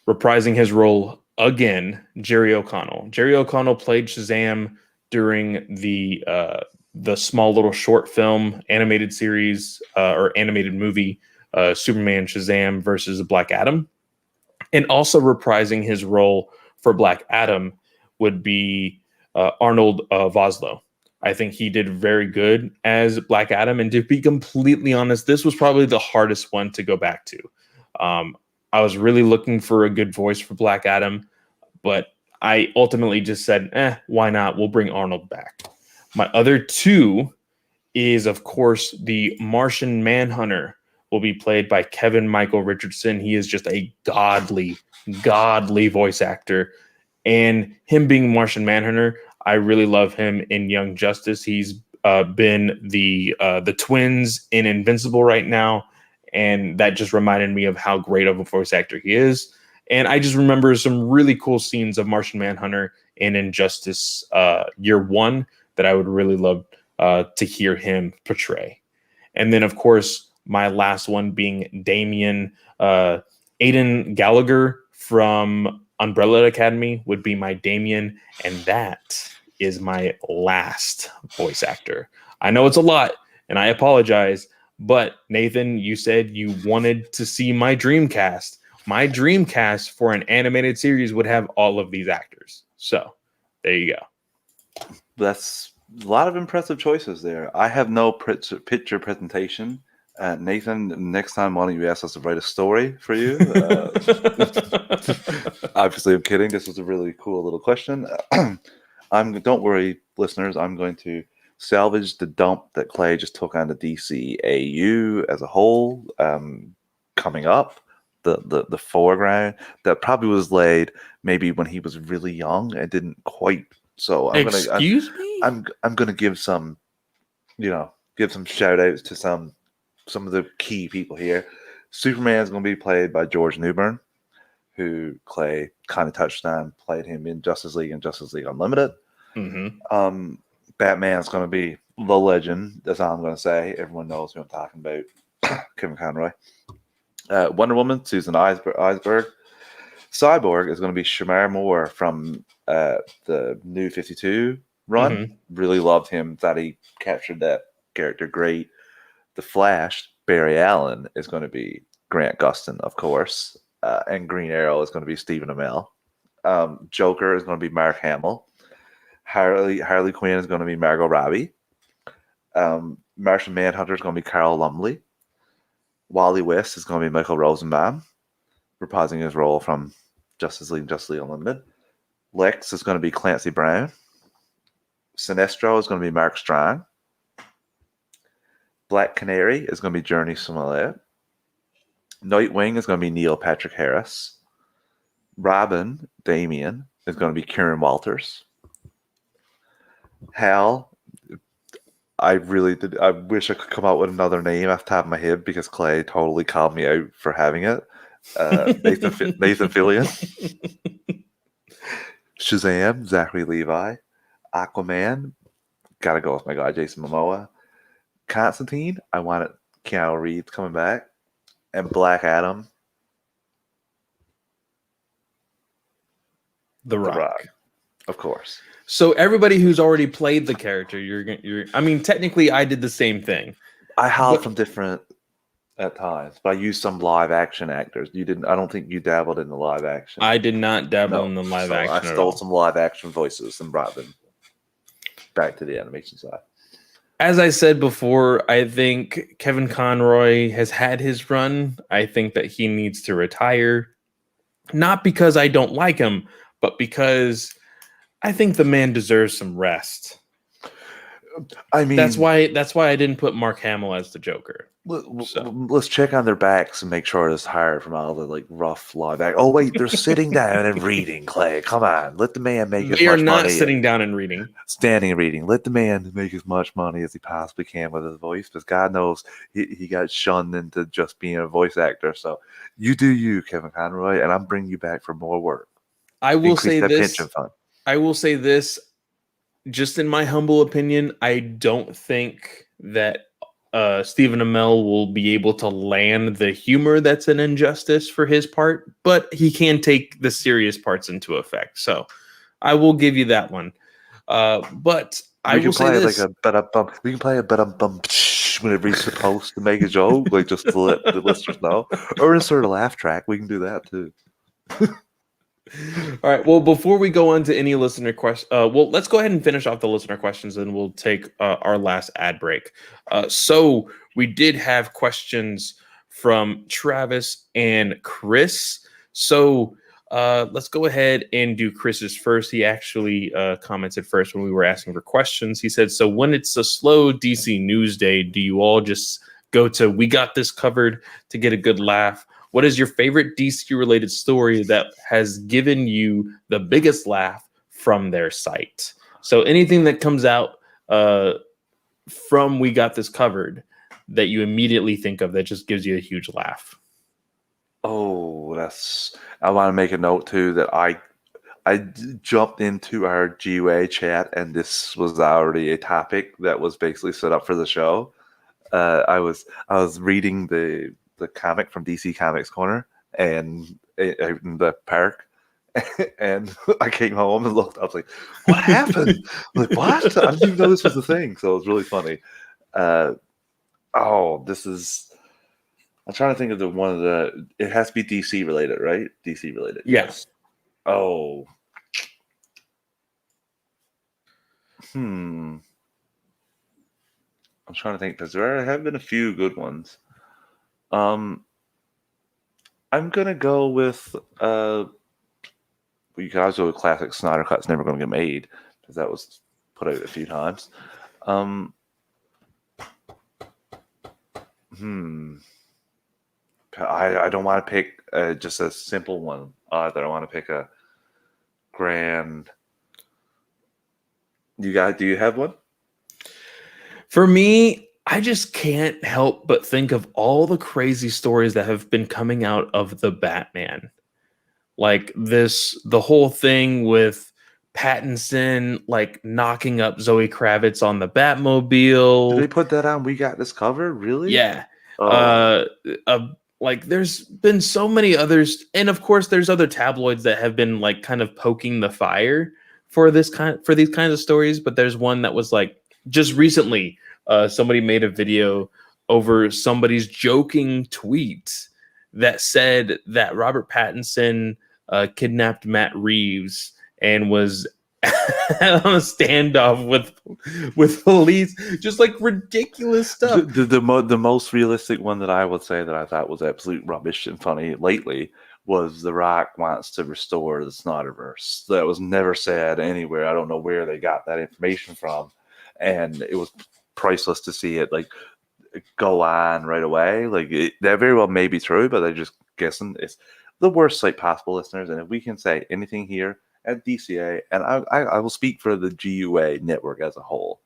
reprising his role again, Jerry O'Connell. Jerry O'Connell played Shazam during the small little short film animated series or animated movie, Superman Shazam versus Black Adam. And also reprising his role for Black Adam would be Arnold Vosloo. I think he did very good as Black Adam. And to be completely honest, this was probably the hardest one to go back to. I was really looking for a good voice for Black Adam, but I ultimately just said, why not? We'll bring Arnold back. My other 2 is, of course, the Martian Manhunter will be played by Kevin Michael Richardson. He is just a godly voice actor. And him being Martian Manhunter, I really love him in Young Justice. He's been the twins in Invincible right now, and that just reminded me of how great of a voice actor he is. And I just remember some really cool scenes of Martian Manhunter in Injustice Year 1 that I would really love to hear him portray. And then, of course, my last one being Damian Aidan Gallagher from Umbrella Academy would be my Damian, and that is my last voice actor. I know it's a lot, and I apologize, but Nathan, you said you wanted to see my dream cast. My dream cast for an animated series would have all of these actors. So there you go. That's a lot of impressive choices there. I have no picture presentation. Nathan, next time, why don't you ask us to write a story for you? Obviously, I'm kidding. This was a really cool little question. Don't worry, listeners. I'm going to salvage the dump that Clay just took on the DCAU as a whole. Coming up, the foreground that probably was laid maybe when he was really young and didn't quite. So Excuse me? I'm gonna give some, give some shout outs to some of the key people here. Superman's gonna be played by George Newbern, who Clay kind of touched on, played him in Justice League and Justice League Unlimited. Mm-hmm. Batman's gonna be the legend. That's all I'm gonna say. Everyone knows who I'm talking about. Kevin Conroy. Wonder Woman, Susan Eisberg. Cyborg is going to be Shamar Moore from the New 52 run. Mm-hmm. Really loved him. Thought he captured that character great. The Flash, Barry Allen, is going to be Grant Gustin, of course. And Green Arrow is going to be Stephen Amell. Joker is going to be Mark Hamill. Harley Quinn is going to be Margot Robbie. Martian Manhunter is going to be Carl Lumbly. Wally West is going to be Michael Rosenbaum, reprising his role from Justice League Unlimited. Lex is going to be Clancy Brown. Sinestro is going to be Mark Strong. Black Canary is going to be Journey Smollett. Nightwing is going to be Neil Patrick Harris. Robin, Damian, is going to be Kieran Walters. Hal, I wish I could come out with another name off the top of my head because Clay totally called me out for having it. Nathan Fillion. Shazam, Zachary Levi. Aquaman, gotta go with my guy Jason Momoa. Constantine, I wanted Keanu Reeves coming back. And Black Adam, The Rock. Of course. So everybody who's already played the character, I mean, technically I did the same thing. I have from different at times, but I used some live action actors. You didn't. I don't think you dabbled in the live action. I did not dabble in the live action. I stole some live action voices and brought them back to the animation side. As I said before, I think Kevin Conroy has had his run. I think that he needs to retire. Not because I don't like him, but because I think the man deserves some rest. I mean, that's why I didn't put Mark Hamill as the Joker. Let's check on their backs and make sure it's hired from all the rough live act. Oh wait, they're sitting down and reading. Clay, come on, let the man make as much money. They are not sitting down and reading. Standing and reading. Let the man make as much money as he possibly can with his voice, because God knows he got shunned into just being a voice actor. So you do you, Kevin Conroy, and I'm bringing you back for more work. I will say this. I will say this, just in my humble opinion, I don't think that Stephen Amell will be able to land the humor that's an Injustice for his part, but he can take the serious parts into effect. So I will give you that one. But I will say this. We can play a bum whenever he's supposed to make a joke, just to let the listeners know, or insert a laugh track. We can do that too. All right. Well, before we go on to any listener questions, let's go ahead and finish off the listener questions, and we'll take our last ad break. So we did have questions from Travis and Chris. So let's go ahead and do Chris's first. He actually commented first when we were asking for questions. He said, "So when it's a slow DC news day, do you all just go to We Got This Covered to get a good laugh? What is your favorite DC-related story that has given you the biggest laugh from their site?" So anything that comes out from We Got This Covered that you immediately think of that just gives you a huge laugh. Oh, I want to make a note too that I jumped into our GUA chat, and this was already a topic that was basically set up for the show. I was reading the comic from DC Comics Corner and in the park, and I came home and looked. I was like, "What happened?" I'm like, what? I didn't even know this was a thing. So it was really funny. This is. I'm trying to think of one of the. It has to be DC related, right? DC related. Yes. Oh. I'm trying to think because there have been a few good ones. Um, I'm gonna go with you guys go with classic Snyder Cut's never gonna get made because that was put out a few times. Um, hmm. I don't want to pick just a simple one. I want to pick a grand. Do you have one? For me, I just can't help but think of all the crazy stories that have been coming out of the Batman. Like the whole thing with Pattinson, like knocking up Zoe Kravitz on the Did they Batmobile. put that on? We got this covered, really? Yeah. Oh, Uh, like there's been so many others, and of course there's other tabloids that have been like kind of poking the fire for these kinds of stories. But there's one that was like just recently, somebody made a video over somebody's joking tweet that said that Robert Pattinson kidnapped Matt Reeves and was on a standoff with police, just like ridiculous stuff. the most realistic one that I would say that I thought was absolute rubbish and funny lately was The Rock wants to restore the Snyderverse. That was never said anywhere. I don't know where they got that information from, and it was priceless to see it like go on right away. That very well may be true, but they're just guessing. It's the worst site possible, listeners. And if we can say anything here at DCA, and I will speak for the GUA network as a whole,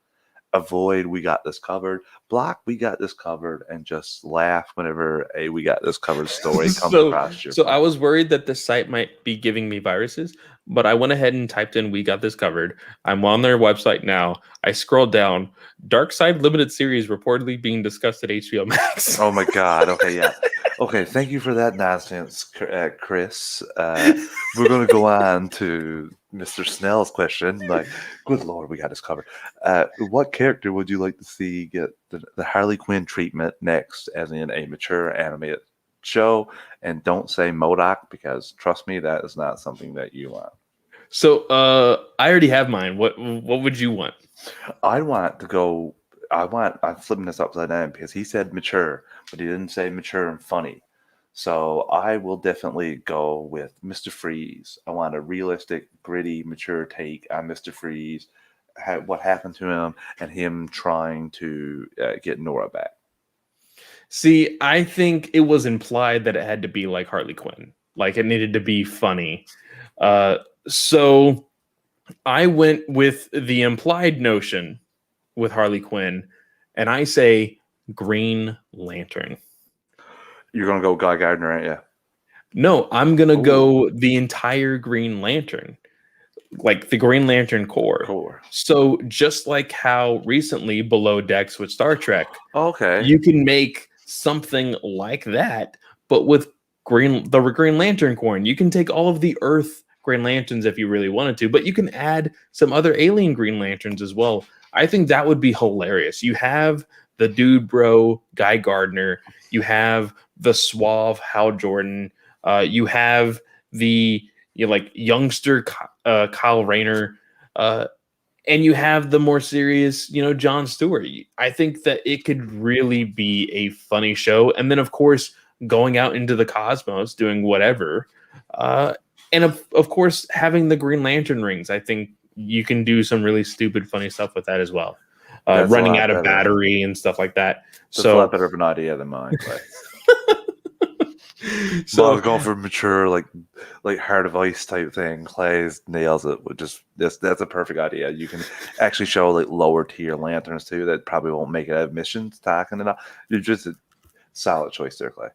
avoid "we got this covered," block "we got this covered," and just laugh whenever a "we got this covered" story comes across your So I phone. was worried that the site might be giving me viruses, but I went ahead and typed in "we got this covered." I'm on their website now. I scrolled down. Dark Side limited series reportedly being discussed at HBO Max. Oh my God. Okay, yeah. Okay, thank you for that nonsense, Chris. We're going to go on to Mr. Snell's question. Like, good Lord, we got this covered. What character would you like to see get the Harley Quinn treatment next, as in a mature animated show? And don't say MODOK, because trust me, that is not something that you want. So I already have mine. What would you want? I'm flipping this upside down because he said mature, but he didn't say mature and funny. So I will definitely go with Mr. Freeze. I want a realistic, gritty, mature take on Mr. Freeze, what happened to him, and him trying to get Nora back. See, I think it was implied that it had to be like Harley Quinn. Like it needed to be funny. So I went with the implied notion with Harley Quinn, and I say Green Lantern. You're going to go Guy Gardner, aren't you? No, I'm going to Ooh. go the entire Green Lantern, like the Green Lantern Corps. Core. So just like how recently Below Decks with Star Trek, Okay. you can make something like that, but with the Green Lantern Corps. You can take all of the Earth Green Lanterns if you really wanted to, but you can add some other alien Green Lanterns as well. I think that would be hilarious. You have the dude bro Guy Gardner, you have the suave Hal Jordan, you have the youngster Kyle Rayner, and you have the more serious Jon Stewart. I think that it could really be a funny show, and then of course going out into the cosmos doing whatever, and of course having the Green Lantern rings. I think you can do some really stupid funny stuff with that as well. Running out of battery and stuff like that. That's a lot better of an idea than mine, Clay. So I was going for mature, like Heart of Ice type thing. Clay nails it with that's a perfect idea. You can actually show like lower tier lanterns too that probably won't make it out of missions talking and all. You're just a solid choice there, Clay.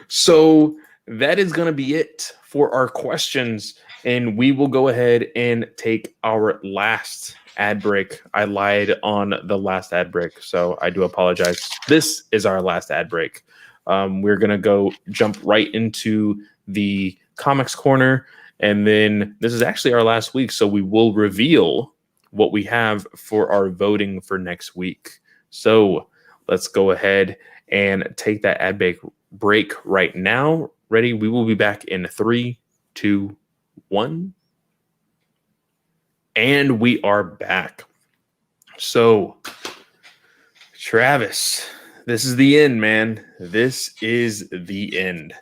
So that is going to be it for our questions, and we will go ahead and take our last ad break. I lied on the last ad break, so I do apologize. This is our last ad break. We're going to jump right into the comics corner, and then this is actually our last week, so we will reveal what we have for our voting for next week. So let's go ahead and take that ad break right now. Ready? We will be back in 3, 2, 1. And we are back. So, Travis, this is the end, man. This is the end.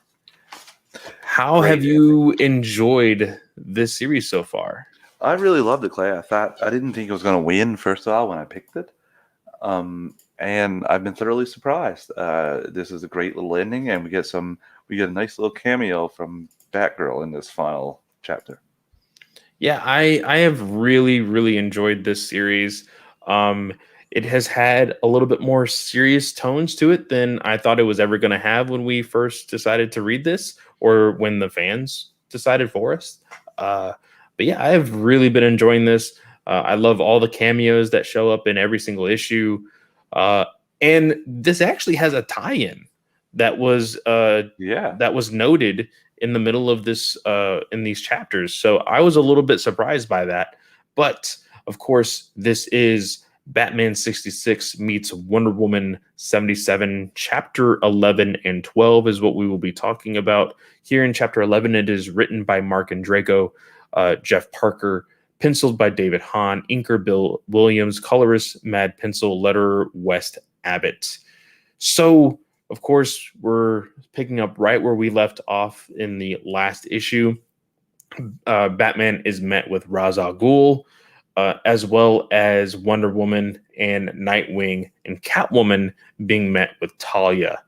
How Great have you enjoyed this series so far? I really loved it, Clay. I didn't think it was going to win first of all when I picked it, and I've been thoroughly surprised. This is a great little ending, and we get a nice little cameo from Batgirl in this final chapter. Yeah, I have really, really enjoyed this series. It has had a little bit more serious tones to it than I thought it was ever going to have when we first decided to read this, or when the fans decided for us. But yeah, I have really been enjoying this. I love all the cameos that show up in every single issue. And this actually has a tie-in that was Yeah, noted in the middle of this in these chapters. So I was a little bit surprised by that. But of course, this is Batman 66 meets Wonder Woman 77. Chapter 11 and 12 is what we will be talking about. Here in chapter 11, it is written by Mark and Draco, Jeff Parker, penciled by David Hahn, inker Bill Williams, colorist Mad Pencil, letterer West Abbott. So, of course, we're picking up right where we left off in the last issue. Batman is met with Ra's al Ghul, as well as Wonder Woman and Nightwing, and Catwoman being met with Talia.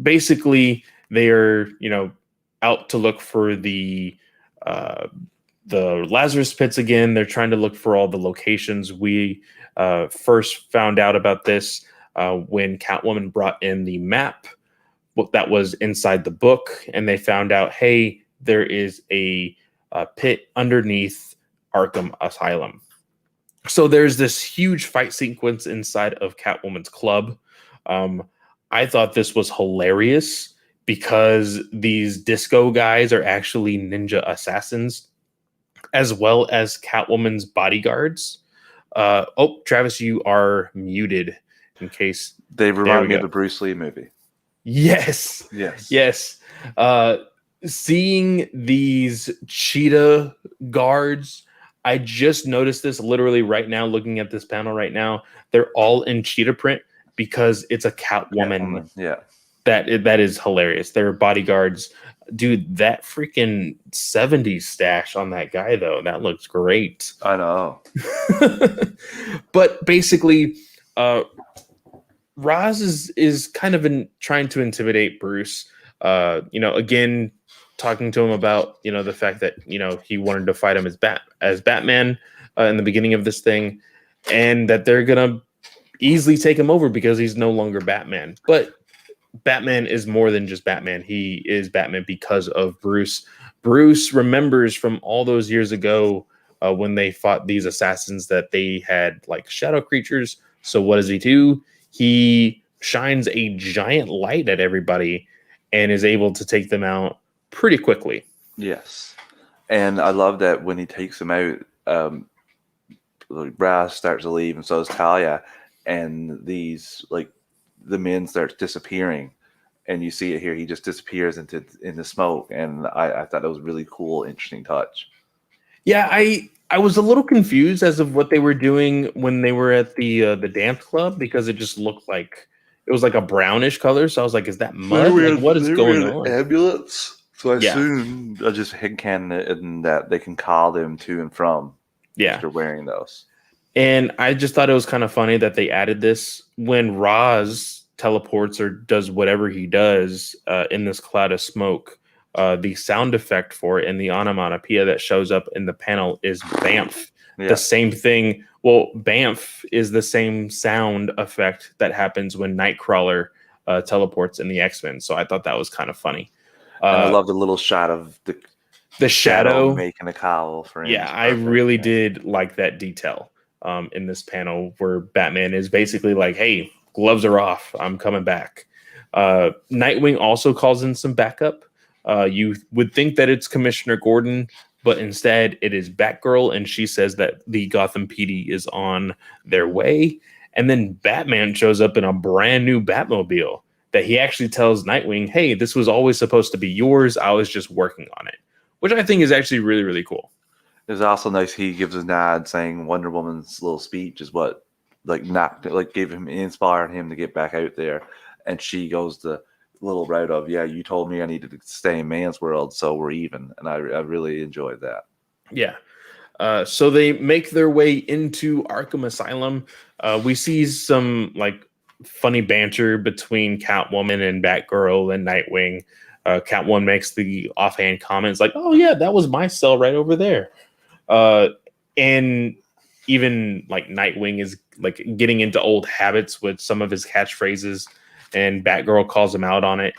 Basically, they are, out to look for the Lazarus pits again. They're trying to look for all the locations. We first found out about this when Catwoman brought in the map that was inside the book, and they found out, hey, there is a pit underneath Arkham Asylum. So there's this huge fight sequence inside of Catwoman's club. I thought this was hilarious because these disco guys are actually ninja assassins, as well as Catwoman's bodyguards. Travis, you are muted in case. they remind me of the Bruce Lee movie. Yes. Seeing these cheetah guards, I just noticed this literally right now, looking at this panel right now. They're all in cheetah print because it's a Catwoman. Yeah. That is hilarious. They're bodyguards. Dude, that freaking 70s stash on that guy, though, that looks great. I know. But basically, Roz is kind of trying to intimidate Bruce. Again, talking to him about the fact that he wanted to fight him as Batman in the beginning of this thing, and that they're gonna easily take him over because he's no longer Batman. But Batman is more than just Batman. He is Batman because of Bruce. Bruce remembers from all those years ago when they fought these assassins that they had like shadow creatures. So what does he do? He shines a giant light at everybody and is able to take them out pretty quickly. Yes. And I love that when he takes them out, Brass starts to leave, and so does Talia, and these the men starts disappearing, and you see it here. He just disappears in the smoke, and I thought that was a really cool, interesting touch. Yeah, I was a little confused as of what they were doing when they were at the dance club, because it just looked like it was like a brownish color. So I was like, is that mud? What is going on? Ambulance. So I assume I just headcanon in that they can call them to and from. Yeah, after wearing those. And I just thought it was kind of funny that they added this when Roz teleports or does whatever he does in this cloud of smoke. The sound effect for it and the onomatopoeia that shows up in the panel is Bamf. Yeah. The same thing. Well, Bamf is the same sound effect that happens when Nightcrawler teleports in the X-Men. So I thought that was kind of funny. And I love the little shot of the shadow making a cowl for him. Yeah, I really did like that detail in this panel where Batman is basically like, hey, gloves are off, I'm coming back. Nightwing also calls in some backup. You would think that it's Commissioner Gordon, but instead it is Batgirl, and she says that the Gotham PD is on their way. And then Batman shows up in a brand new Batmobile that he actually tells Nightwing, hey, this was always supposed to be yours, I was just working on it. Which I think is actually really, really cool. It was also nice he gives a nod saying Wonder Woman's little speech is what gave him inspired him to get back out there, and she goes the little route of, yeah, you told me I needed to stay in man's world, so we're even, and I really enjoyed that. Yeah. So they make their way into Arkham Asylum. We see some like funny banter between Catwoman and Batgirl and Nightwing. Catwoman makes the offhand comments like, "Oh yeah, that was my cell right over there," and even like Nightwing is like getting into old habits with some of his catchphrases, and Batgirl calls him out on it.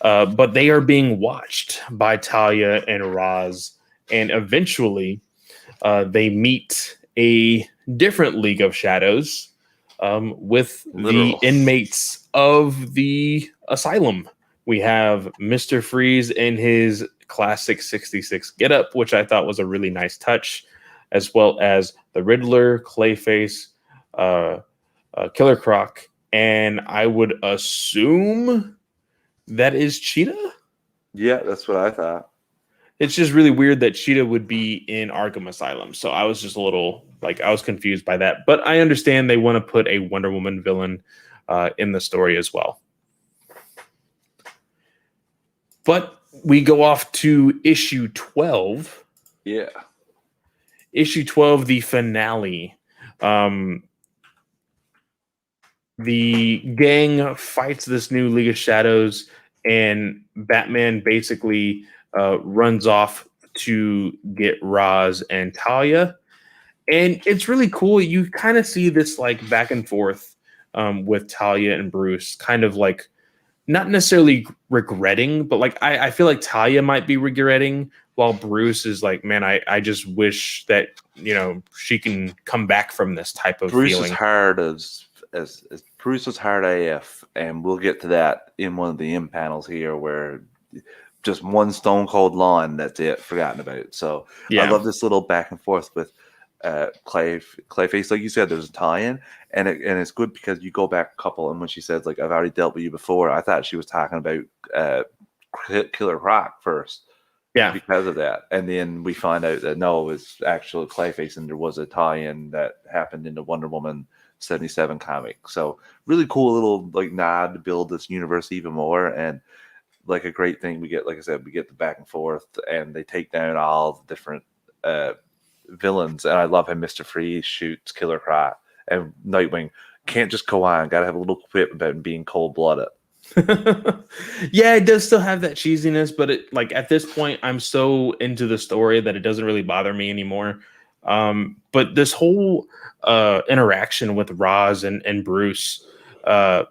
But they are being watched by Talia and Roz, and eventually they meet a different League of Shadows with Literal. the inmates of the asylum. We have Mr. Freeze in his classic 66 getup, which I thought was a really nice touch, as well as the Riddler, Clayface, Killer Croc, and I would assume that is Cheetah. Yeah, that's what I thought. It's just really weird that Cheetah would be in Arkham Asylum. So I was just a little like I was confused by that. But I understand they want to put a Wonder Woman villain in the story as well. But we go off to issue 12. Yeah. Issue 12, the finale. The gang fights this new League of Shadows, and Batman basically runs off to get Roz and Talia. And it's really cool. You kind of see this like back and forth with Talia and Bruce, kind of like not necessarily regretting, but like I feel like Talia might be regretting while Bruce is like, man, I just wish that, you know, she can come back from this type of Bruce feeling. is hard as Bruce was hard AF, and we'll get to that in one of the M panels here where just one stone cold line, that's it, forgotten about. So Yeah. I love this little back and forth with Clayface, like you said, there's a tie-in, and it's good because you go back a couple, and when she says like I've already dealt with you before, I thought she was talking about Killer Croc first. Yeah. Because of that. And then we find out that no, it was actually Clayface, and there was a tie-in that happened in the Wonder Woman 77 comic. So really cool little like nod to build this universe even more. And like a great thing we get, like I said, we get the back and forth, and they take down all the different villains. And I love how Mr. Freeze shoots Killer Croc, and Nightwing can't just go on, gotta have a little quip about him being cold-blooded. Yeah, it does still have that cheesiness, but it like at this point I'm so into the story that it doesn't really bother me anymore. But this whole interaction with Roz and Bruce, I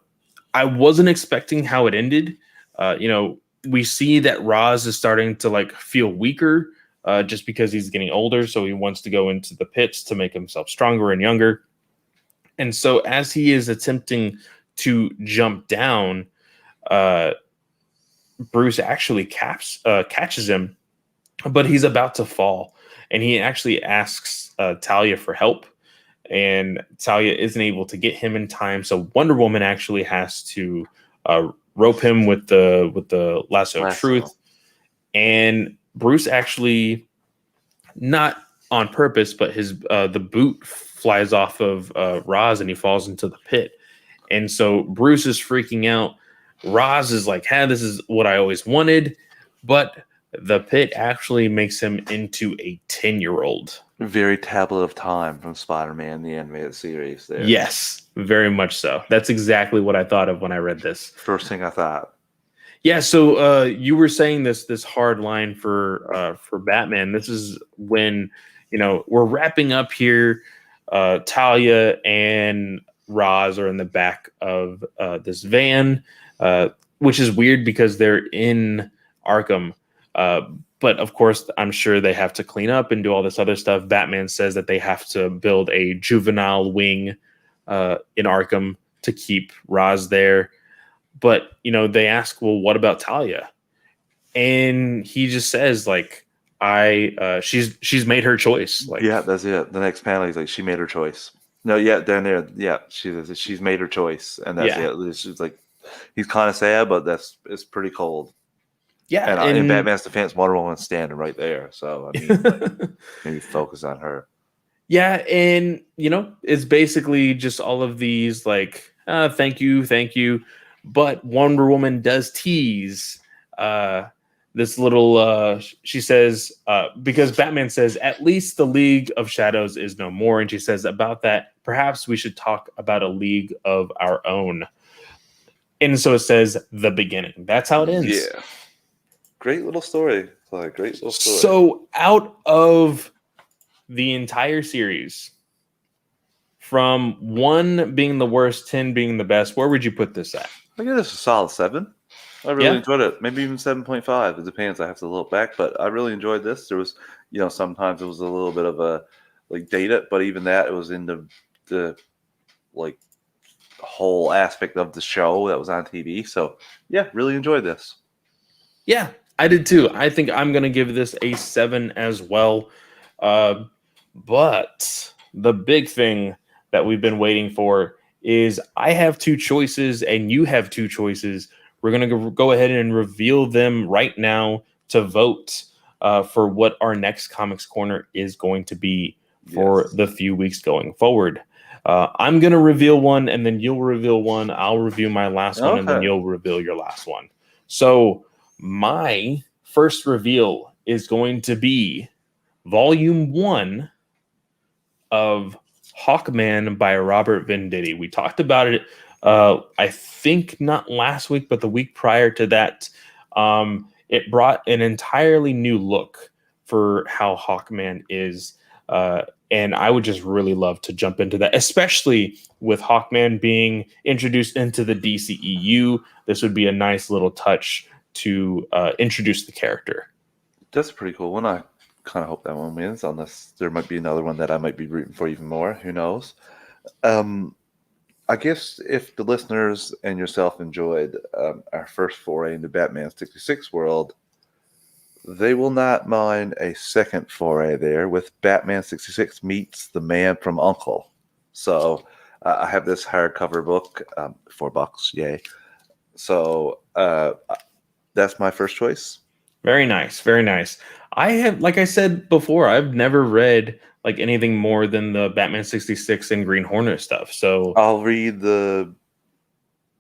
wasn't expecting how it ended. You know, we see that Roz is starting to like feel weaker just because he's getting older, so he wants to go into the pits to make himself stronger and younger. And so as he is attempting to jump down, Bruce actually catches him, but he's about to fall, and he actually asks Talia for help, and Talia isn't able to get him in time, so Wonder Woman actually has to rope him with the lasso of truth, and Bruce actually, not on purpose, but his the boot flies off of Roz, and he falls into the pit, and so Bruce is freaking out. Roz is like, hey, this is what I always wanted, but the pit actually makes him into a 10-year-old. Very Tablet of Time from Spider-Man, the animated series there. Yes, very much so. That's exactly what I thought of when I read this. First thing I thought. Yeah, so you were saying this hard line for Batman. This is when, you know, we're wrapping up here. Talia and Roz are in the back of this van, which is weird because they're in Arkham. But of course, I'm sure they have to clean up and do all this other stuff. Batman says that they have to build a juvenile wing in Arkham to keep Roz there. But, you know, they ask, well, what about Talia? And he just says, like, she's made her choice. Like, yeah, that's it. The next panel, he's like, she made her choice. No, yeah, down there, yeah, she's made her choice, and that's it. It's just like, he's kind of sad, but it's pretty cold. Yeah, And in and Batman's defense, Wonder Woman's standing right there. So I mean, like, maybe focus on her. yeah, and it's basically just all of these like, thank you, but Wonder Woman does tease this little. She says because Batman says at least the League of Shadows is no more, and she says about that perhaps we should talk about a league of our own. And so it says the beginning. That's how it ends. Yeah, great little story. Like great little story. So out of the entire series, from 1 being the worst, 10 being the best, where would you put this at? I give this a solid 7. I really Yeah? enjoyed it. Maybe even 7.5. It depends. I have to look back, but I really enjoyed this. There was, sometimes it was a little bit of a like dated, but even that it was in the like whole aspect of the show that was on TV. So yeah, really enjoyed this. Yeah, I did too. I think I'm going to give this a 7 as well. But the big thing that we've been waiting for is I have 2 choices and you have 2 choices. We're going to go ahead and reveal them right now to vote for what our next Comics Corner is going to be for Yes. the few weeks going forward. I'm going to reveal one and then you'll reveal one. I'll review my last one and then Okay. you'll reveal your last one. So my first reveal is going to be Volume 1 of Hawkman by Robert Venditti. We talked about it, I think not last week, but the week prior to that. It brought an entirely new look for how Hawkman is. And I would just really love to jump into that, especially with Hawkman being introduced into the DCEU. This would be a nice little touch to introduce the character. That's a pretty cool one. I kind of hope that one wins, unless there might be another one that I might be rooting for even more. Who knows? I guess if the listeners and yourself enjoyed our first foray into Batman 66 world, they will not mind a second foray there with Batman 66 meets The Man from U.N.C.L.E. So I have this hardcover book, $4, yay. So that's my first choice. Very nice, very nice. I have, like I said before, I've never read like anything more than the Batman 66 and Green Hornet stuff. So I'll read the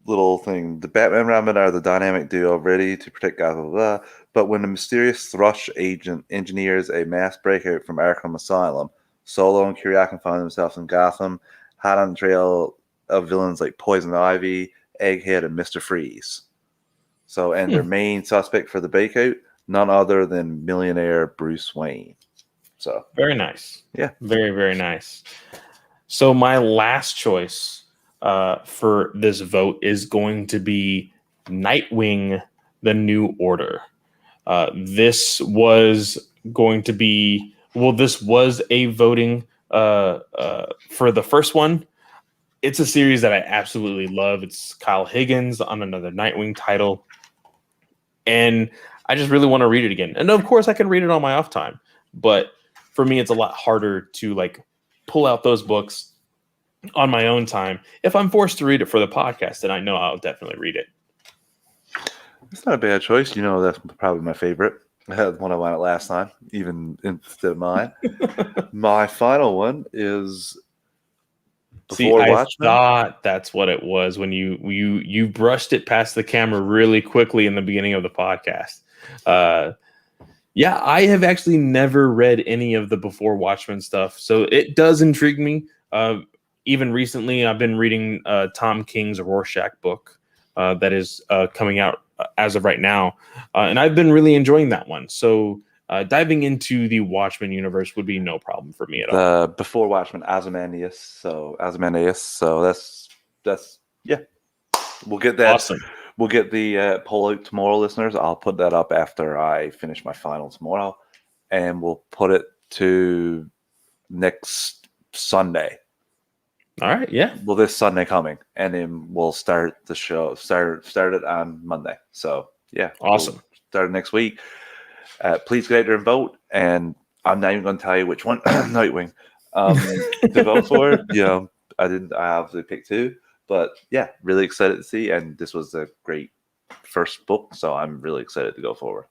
little thing. The Batman and Robin are the dynamic duo ready to protect Gotham, blah, blah. But when a mysterious Thrush agent engineers a mass breakout from Arkham Asylum, Solo and Kiriakin find themselves in Gotham, hot on the trail of villains like Poison Ivy, Egghead, and Mr. Freeze. So, and their main suspect for the breakout, none other than millionaire Bruce Wayne. So very nice. Yeah. Very, very nice. So my last choice for this vote is going to be Nightwing, The New Order. This was going to be, this was a voting for the first one. It's a series that I absolutely love. It's Kyle Higgins on another Nightwing title. And I just really want to read it again. And of course I can read it on my off time, but for me, it's a lot harder to like pull out those books on my own time. If I'm forced to read it for the podcast, then I know I'll definitely read it. It's not a bad choice. That's probably my favorite. I had one I wanted last time, even instead of mine. My final one is Before I Watchmen. thought that's what it was when you brushed it past the camera really quickly in the beginning of the podcast. Yeah, I have actually never read any of the Before Watchmen stuff, so it does intrigue me. Even recently, I've been reading Tom King's Rorschach book that is coming out as of right now, and I've been really enjoying that one. So diving into the Watchmen universe would be no problem for me at all. Before Watchmen, Ozymandias. So that's yeah. We'll get that. Awesome. We'll get the poll out tomorrow, listeners. I'll put that up after I finish my final tomorrow, and we'll put it to next Sunday. All right, yeah. Well, this Sunday coming, and then we'll start the show. Start it on Monday. So yeah, Awesome. We'll start it next week. Please get out there and vote. And I'm not even going to tell you which one, Nightwing, to vote for. I obviously picked 2, but yeah, really excited to see. And this was a great first book, so I'm really excited to go forward.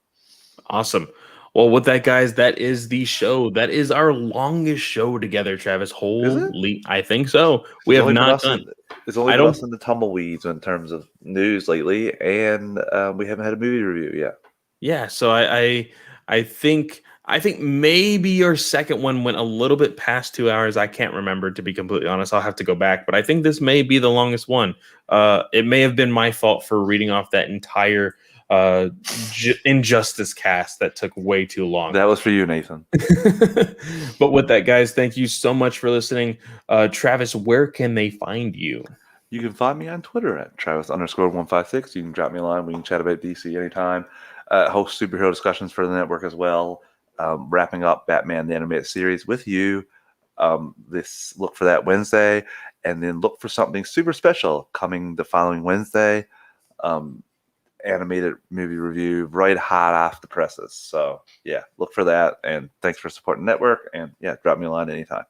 Awesome. Well, with that, guys, that is the show. That is our longest show together, Travis. Is it? Holy, I think so. We It's have only been not us done. and- It's only I been don't- us in the tumbleweeds in terms of news lately, and we haven't had a movie review yet. Yeah, so I think maybe your second one went a little bit past 2 hours. I can't remember, to be completely honest. I'll have to go back, but I think this may be the longest one. It may have been my fault for reading off that entire Injustice cast that took way too long. That was for you, Nathan. But with that, guys, thank you so much for listening. Travis, where can they find you? You can find me on Twitter at Travis_156. You can drop me a line. We can chat about DC anytime. Host superhero discussions for the network as well. Wrapping up Batman the Animated Series with you. Look for that Wednesday, and then look for something super special coming the following Wednesday. Animated movie review right hot off the presses. So yeah, look for that. And thanks for supporting the network. And yeah, drop me a line anytime.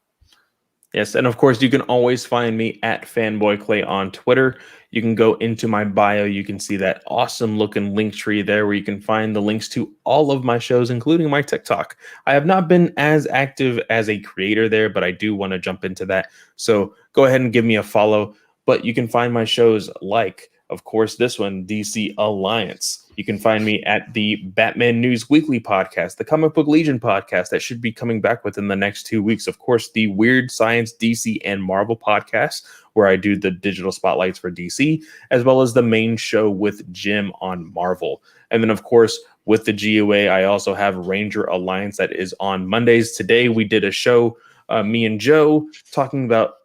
Yes, and of course, you can always find me at FanboyClay on Twitter. You can go into my bio. You can see that awesome looking link tree there where you can find the links to all of my shows, including my TikTok. I have not been as active as a creator there, but I do want to jump into that. So go ahead and give me a follow. But you can find my shows like, of course, this one, DC Alliance. You can find me at the Batman News Weekly podcast, the Comic Book Legion podcast that should be coming back within the next 2 weeks. Of course, the Weird Science DC and Marvel podcast, where I do the digital spotlights for DC, as well as the main show with Jim on Marvel. And then, of course, with the GOA, I also have Ranger Alliance that is on Mondays. Today, we did a show, me and Joe, talking about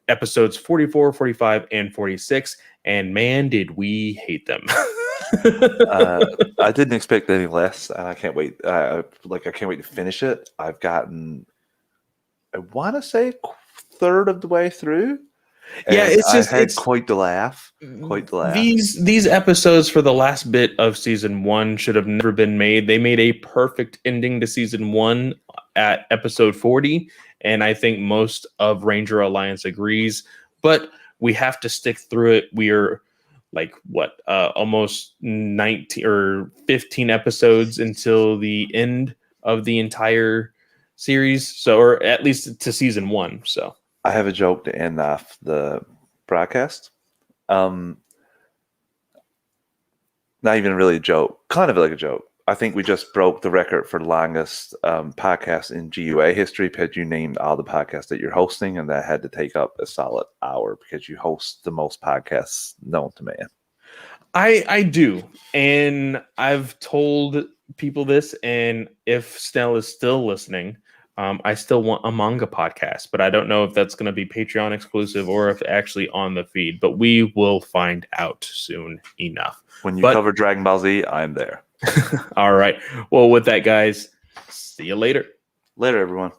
episodes 44, 45, and 46. And man, did we hate them. I didn't expect any less, and I can't wait. I can't wait to finish it. I've gotten, I want to say, third of the way through. Yeah, it's just I had quite the laugh. Quite the laugh. These episodes for the last bit of season 1 should have never been made. They made a perfect ending to season 1 at episode 40, and I think most of Ranger Alliance agrees. But we have to stick through it. We are almost 19 or 15 episodes until the end of the entire series. So, or at least to season 1. So I have a joke to end off the broadcast. Not even really a joke, kind of like a joke. I think we just broke the record for longest podcast in GUA history because you named all the podcasts that you're hosting, and that had to take up a solid hour because you host the most podcasts known to man. I do, and I've told people this, and if Snell is still listening, I still want a manga podcast, but I don't know if that's going to be Patreon exclusive or if actually on the feed, but we will find out soon enough. When you cover Dragon Ball Z, I'm there. All right. Well, with that, guys, see you later. Later, everyone.